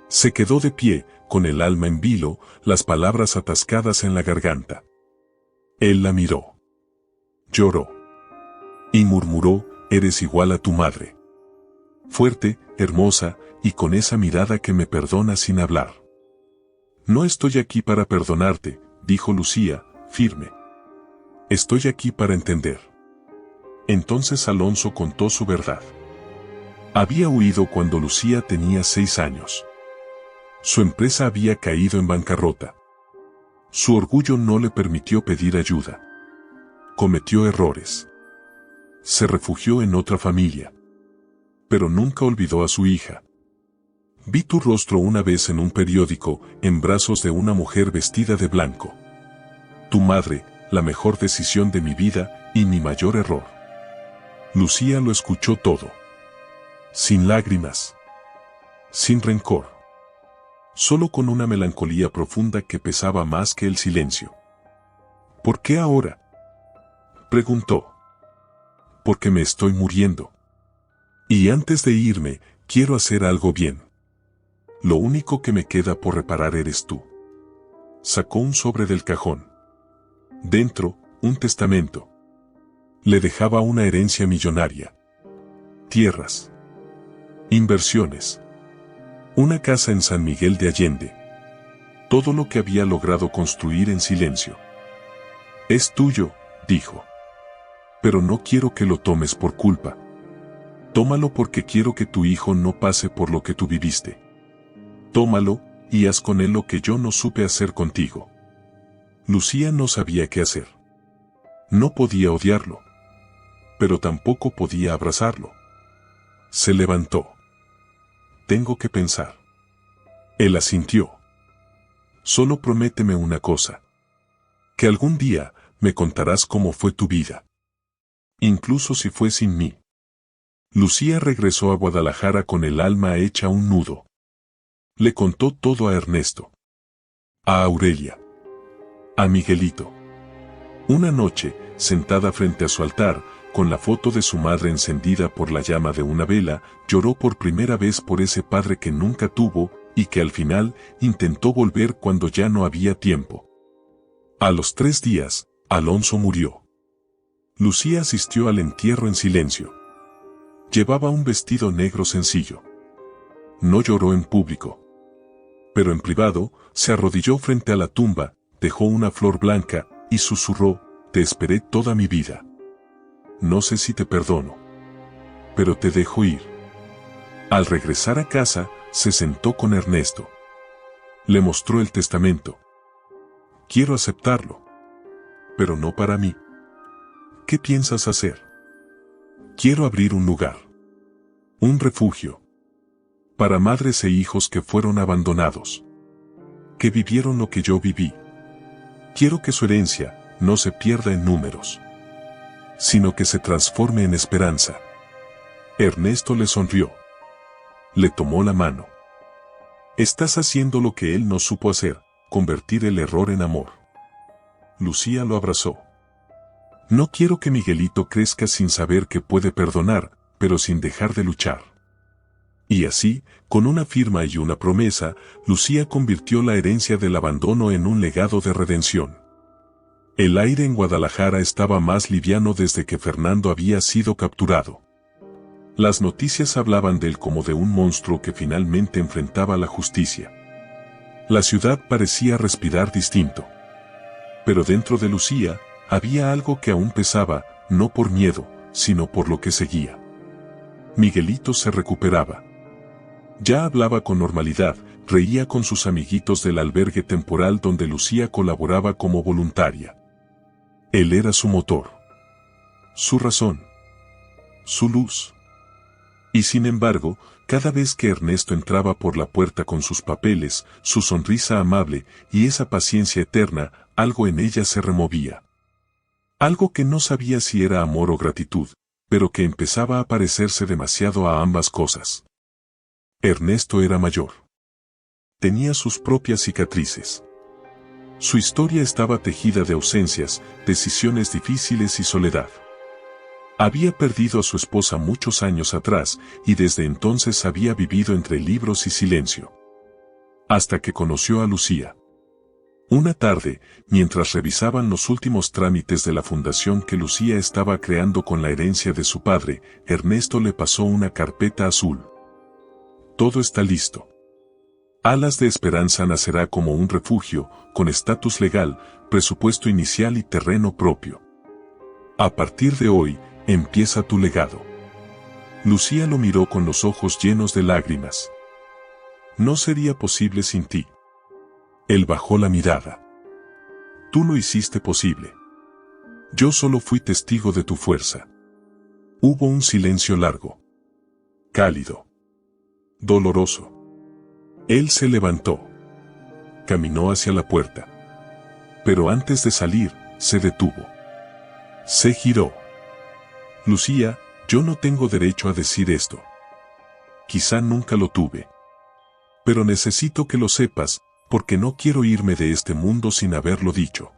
Se quedó de pie, con el alma en vilo, las palabras atascadas en la garganta. Él la miró. Lloró. Y murmuró, eres igual a tu madre. Fuerte, hermosa, y con esa mirada que me perdona sin hablar. No estoy aquí para perdonarte, dijo Lucía, firme. Estoy aquí para entender. Entonces Alonso contó su verdad. Había huido cuando Lucía tenía 6 años. Su empresa había caído en bancarrota. Su orgullo no le permitió pedir ayuda. Cometió errores. Se refugió en otra familia. Pero nunca olvidó a su hija. Vi tu rostro una vez en un periódico, en brazos de una mujer vestida de blanco. Tu madre, la mejor decisión de mi vida y mi mayor error. Lucía lo escuchó todo. Sin lágrimas. Sin rencor. Solo con una melancolía profunda que pesaba más que el silencio. ¿Por qué ahora?, preguntó. Porque me estoy muriendo. Y antes de irme, quiero hacer algo bien. Lo único que me queda por reparar eres tú. Sacó un sobre del cajón. Dentro, un testamento. Le dejaba una herencia millonaria. Tierras. Inversiones. Una casa en San Miguel de Allende. Todo lo que había logrado construir en silencio. Es tuyo, dijo. Pero no quiero que lo tomes por culpa. Tómalo porque quiero que tu hijo no pase por lo que tú viviste. Tómalo, y haz con él lo que yo no supe hacer contigo. Lucía no sabía qué hacer. No podía odiarlo. Pero tampoco podía abrazarlo. Se levantó. Tengo que pensar. Él asintió. Solo prométeme una cosa. Que algún día me contarás cómo fue tu vida. Incluso si fue sin mí. Lucía regresó a Guadalajara con el alma hecha un nudo. Le contó todo a Ernesto. A Aurelia. A Miguelito. Una noche, sentada frente a su altar, con la foto de su madre encendida por la llama de una vela, lloró por primera vez por ese padre que nunca tuvo, y que al final intentó volver cuando ya no había tiempo. A los 3 días, Alonso murió. Lucía asistió al entierro en silencio. Llevaba un vestido negro sencillo. No lloró en público. Pero en privado, se arrodilló frente a la tumba, dejó una flor blanca, y susurró, te esperé toda mi vida. No sé si te perdono. Pero te dejo ir. Al regresar a casa, se sentó con Ernesto. Le mostró el testamento. Quiero aceptarlo. Pero no para mí. ¿Qué piensas hacer? Quiero abrir un lugar. Un refugio. Para madres e hijos que fueron abandonados. Que vivieron lo que yo viví. Quiero que su herencia no se pierda en números, sino que se transforme en esperanza. Ernesto le sonrió. Le tomó la mano. Estás haciendo lo que él no supo hacer, convertir el error en amor. Lucía lo abrazó. No quiero que Miguelito crezca sin saber que puede perdonar, pero sin dejar de luchar. Y así, con una firma y una promesa, Lucía convirtió la herencia del abandono en un legado de redención. El aire en Guadalajara estaba más liviano desde que Fernando había sido capturado. Las noticias hablaban de él como de un monstruo que finalmente enfrentaba la justicia. La ciudad parecía respirar distinto. Pero dentro de Lucía, había algo que aún pesaba, no por miedo, sino por lo que seguía. Miguelito se recuperaba. Ya hablaba con normalidad, reía con sus amiguitos del albergue temporal donde Lucía colaboraba como voluntaria. Él era su motor, su razón, su luz. Y sin embargo, cada vez que Ernesto entraba por la puerta con sus papeles, su sonrisa amable y esa paciencia eterna, algo en ella se removía. Algo que no sabía si era amor o gratitud, pero que empezaba a parecerse demasiado a ambas cosas. Ernesto era mayor. Tenía sus propias cicatrices. Su historia estaba tejida de ausencias, decisiones difíciles y soledad. Había perdido a su esposa muchos años atrás y desde entonces había vivido entre libros y silencio. Hasta que conoció a Lucía. Una tarde, mientras revisaban los últimos trámites de la fundación que Lucía estaba creando con la herencia de su padre, Ernesto le pasó una carpeta azul. Todo está listo. Alas de Esperanza nacerá como un refugio, con estatus legal, presupuesto inicial y terreno propio. A partir de hoy, empieza tu legado. Lucía lo miró con los ojos llenos de lágrimas. No sería posible sin ti. Él bajó la mirada. Tú lo hiciste posible. Yo solo fui testigo de tu fuerza. Hubo un silencio largo. Cálido. Doloroso. Él se levantó. Caminó hacia la puerta. Pero antes de salir, se detuvo. Se giró. Lucía, yo no tengo derecho a decir esto. Quizá nunca lo tuve. Pero necesito que lo sepas, porque no quiero irme de este mundo sin haberlo dicho.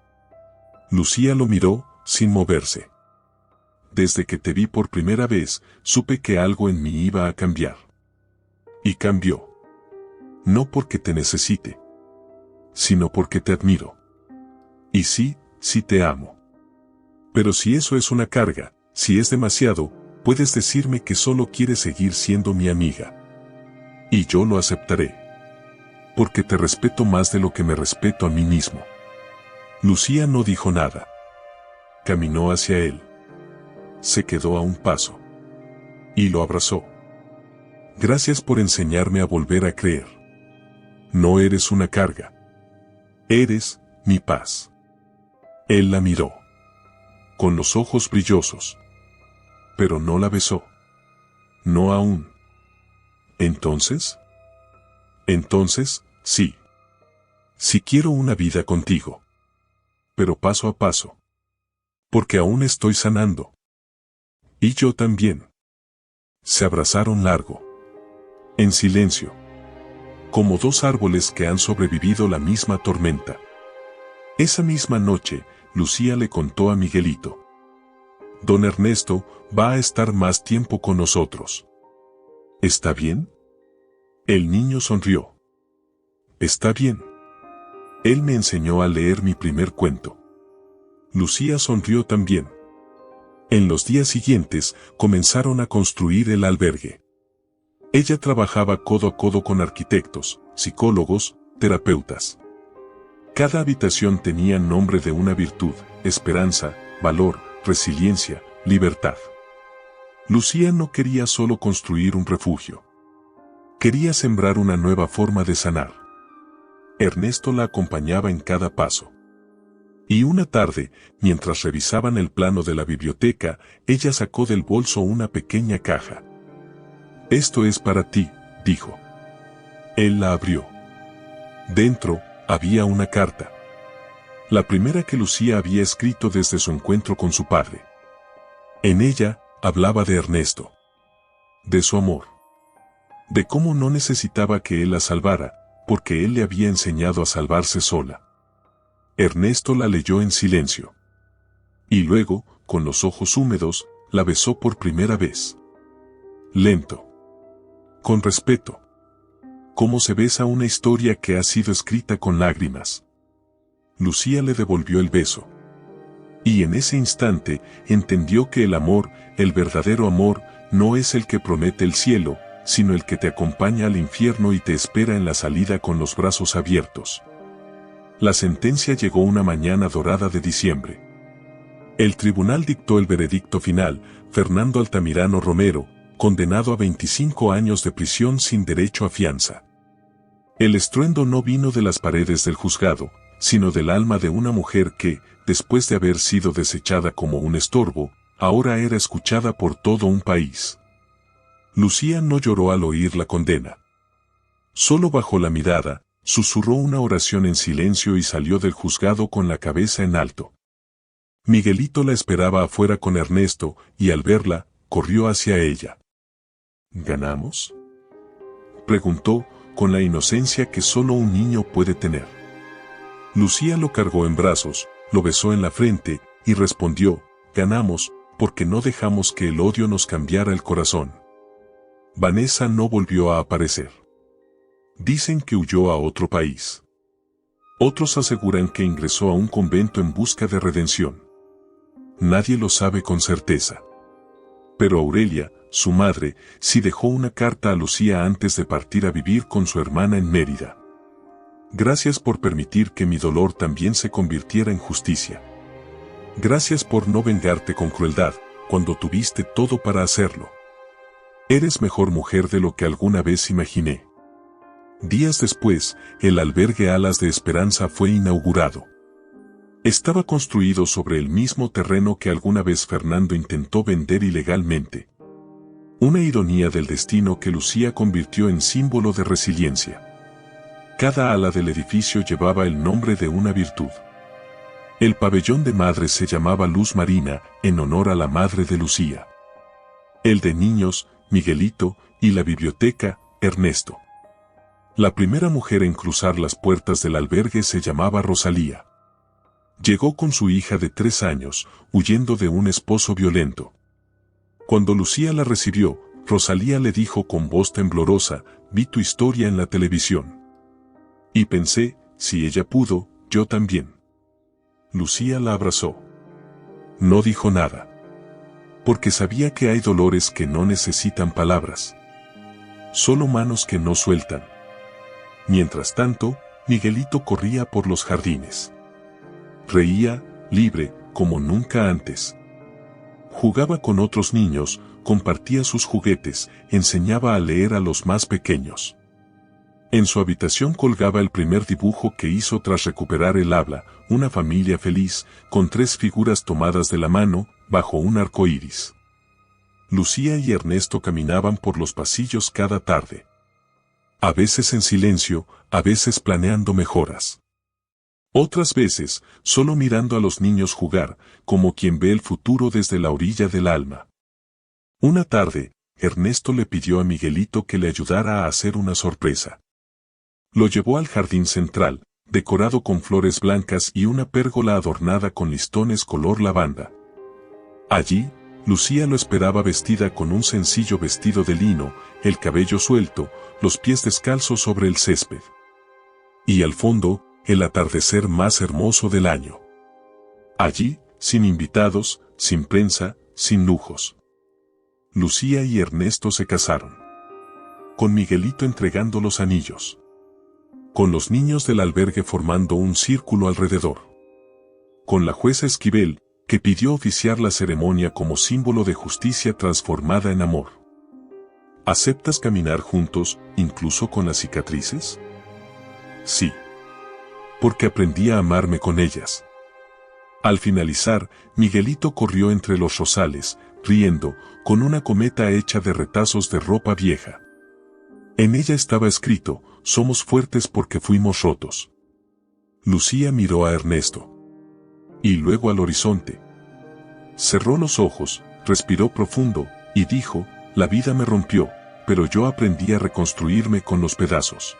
Lucía lo miró, sin moverse. Desde que te vi por primera vez, supe que algo en mí iba a cambiar. Y cambió. No porque te necesite, sino porque te admiro. Y sí, sí te amo. Pero si eso es una carga, si es demasiado, puedes decirme que solo quieres seguir siendo mi amiga. Y yo lo aceptaré. Porque te respeto más de lo que me respeto a mí mismo. Lucía no dijo nada. Caminó hacia él. Se quedó a un paso. Y lo abrazó. Gracias por enseñarme a volver a creer. No eres una carga. Eres mi paz. Él la miró. Con los ojos brillosos. Pero no la besó. No aún. ¿Entonces? Entonces, sí. Sí quiero una vida contigo. Pero paso a paso. Porque aún estoy sanando. Y yo también. Se abrazaron largo. En silencio. Como dos árboles que han sobrevivido la misma tormenta. Esa misma noche, Lucía le contó a Miguelito. Don Ernesto va a estar más tiempo con nosotros. ¿Está bien? El niño sonrió. Está bien. Él me enseñó a leer mi primer cuento. Lucía sonrió también. En los días siguientes, comenzaron a construir el albergue. Ella trabajaba codo a codo con arquitectos, psicólogos, terapeutas. Cada habitación tenía nombre de una virtud: esperanza, valor, resiliencia, libertad. Lucía no quería solo construir un refugio. Quería sembrar una nueva forma de sanar. Ernesto la acompañaba en cada paso. Y una tarde, mientras revisaban el plano de la biblioteca, ella sacó del bolso una pequeña caja. Esto es para ti, dijo. Él la abrió. Dentro, había una carta. La primera que Lucía había escrito desde su encuentro con su padre. En ella, hablaba de Ernesto. De su amor. De cómo no necesitaba que él la salvara, porque él le había enseñado a salvarse sola. Ernesto la leyó en silencio. Y luego, con los ojos húmedos, la besó por primera vez. Lento. Con respeto. Como se besa una historia que ha sido escrita con lágrimas. Lucía le devolvió el beso. Y en ese instante, entendió que el amor, el verdadero amor, no es el que promete el cielo, sino el que te acompaña al infierno y te espera en la salida con los brazos abiertos. La sentencia llegó una mañana dorada de diciembre. El tribunal dictó el veredicto final: Fernando Altamirano Romero, condenado a 25 años de prisión sin derecho a fianza. El estruendo no vino de las paredes del juzgado, sino del alma de una mujer que, después de haber sido desechada como un estorbo, ahora era escuchada por todo un país. Lucía no lloró al oír la condena. Solo bajó la mirada, susurró una oración en silencio y salió del juzgado con la cabeza en alto. Miguelito la esperaba afuera con Ernesto, y al verla, corrió hacia ella. ¿Ganamos?, preguntó, con la inocencia que solo un niño puede tener. Lucía lo cargó en brazos, lo besó en la frente, y respondió: ganamos, porque no dejamos que el odio nos cambiara el corazón. Vanessa no volvió a aparecer. Dicen que huyó a otro país. Otros aseguran que ingresó a un convento en busca de redención. Nadie lo sabe con certeza. Pero Aurelia, su madre, sí dejó una carta a Lucía antes de partir a vivir con su hermana en Mérida. Gracias por permitir que mi dolor también se convirtiera en justicia. Gracias por no vengarte con crueldad, cuando tuviste todo para hacerlo. Eres mejor mujer de lo que alguna vez imaginé. Días después, el albergue Alas de Esperanza fue inaugurado. Estaba construido sobre el mismo terreno que alguna vez Fernando intentó vender ilegalmente. Una ironía del destino que Lucía convirtió en símbolo de resiliencia. Cada ala del edificio llevaba el nombre de una virtud. El pabellón de madres se llamaba Luz Marina, en honor a la madre de Lucía. El de niños, Miguelito, y la biblioteca, Ernesto. La primera mujer en cruzar las puertas del albergue se llamaba Rosalía. Llegó con su hija de 3 años, huyendo de un esposo violento. Cuando Lucía la recibió, Rosalía le dijo con voz temblorosa: vi tu historia en la televisión. Y pensé, si ella pudo, yo también. Lucía la abrazó. No dijo nada. Porque sabía que hay dolores que no necesitan palabras. Solo manos que no sueltan. Mientras tanto, Miguelito corría por los jardines. Reía, libre, como nunca antes. Jugaba con otros niños, compartía sus juguetes, enseñaba a leer a los más pequeños. En su habitación colgaba el primer dibujo que hizo tras recuperar el habla: una familia feliz, con 3 figuras tomadas de la mano, bajo un arco iris. Lucía y Ernesto caminaban por los pasillos cada tarde. A veces en silencio, a veces planeando mejoras. Otras veces, solo mirando a los niños jugar, como quien ve el futuro desde la orilla del alma. Una tarde, Ernesto le pidió a Miguelito que le ayudara a hacer una sorpresa. Lo llevó al jardín central, decorado con flores blancas y una pérgola adornada con listones color lavanda. Allí, Lucía lo esperaba vestida con un sencillo vestido de lino, el cabello suelto, los pies descalzos sobre el césped. Y al fondo, el atardecer más hermoso del año. Allí, sin invitados, sin prensa, sin lujos. Lucía y Ernesto se casaron. Con Miguelito entregando los anillos. Con los niños del albergue formando un círculo alrededor. Con la jueza Esquivel, que pidió oficiar la ceremonia como símbolo de justicia transformada en amor. ¿Aceptas caminar juntos, incluso con las cicatrices? Sí. Porque aprendí a amarme con ellas. Al finalizar, Miguelito corrió entre los rosales, riendo, con una cometa hecha de retazos de ropa vieja. En ella estaba escrito: somos fuertes porque fuimos rotos. Lucía miró a Ernesto. Y luego al horizonte. Cerró los ojos, respiró profundo, y dijo: la vida me rompió, pero yo aprendí a reconstruirme con los pedazos.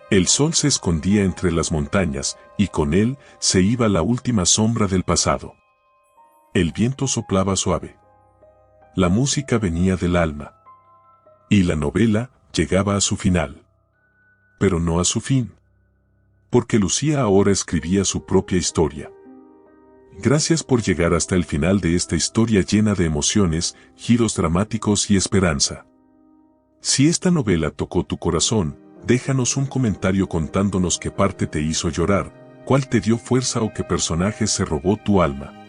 El sol se escondía entre las montañas, y con él se iba la última sombra del pasado. El viento soplaba suave. La música venía del alma. Y la novela llegaba a su final. Pero no a su fin. Porque Lucía ahora escribía su propia historia. Gracias por llegar hasta el final de esta historia llena de emociones, giros dramáticos y esperanza. Si esta novela tocó tu corazón, déjanos un comentario contándonos qué parte te hizo llorar, cuál te dio fuerza o qué personaje se robó tu alma.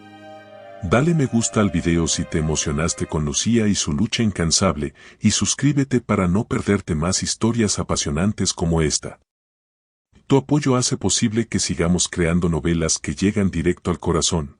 Dale me gusta al video si te emocionaste con Lucía y su lucha incansable, y suscríbete para no perderte más historias apasionantes como esta. Tu apoyo hace posible que sigamos creando novelas que llegan directo al corazón.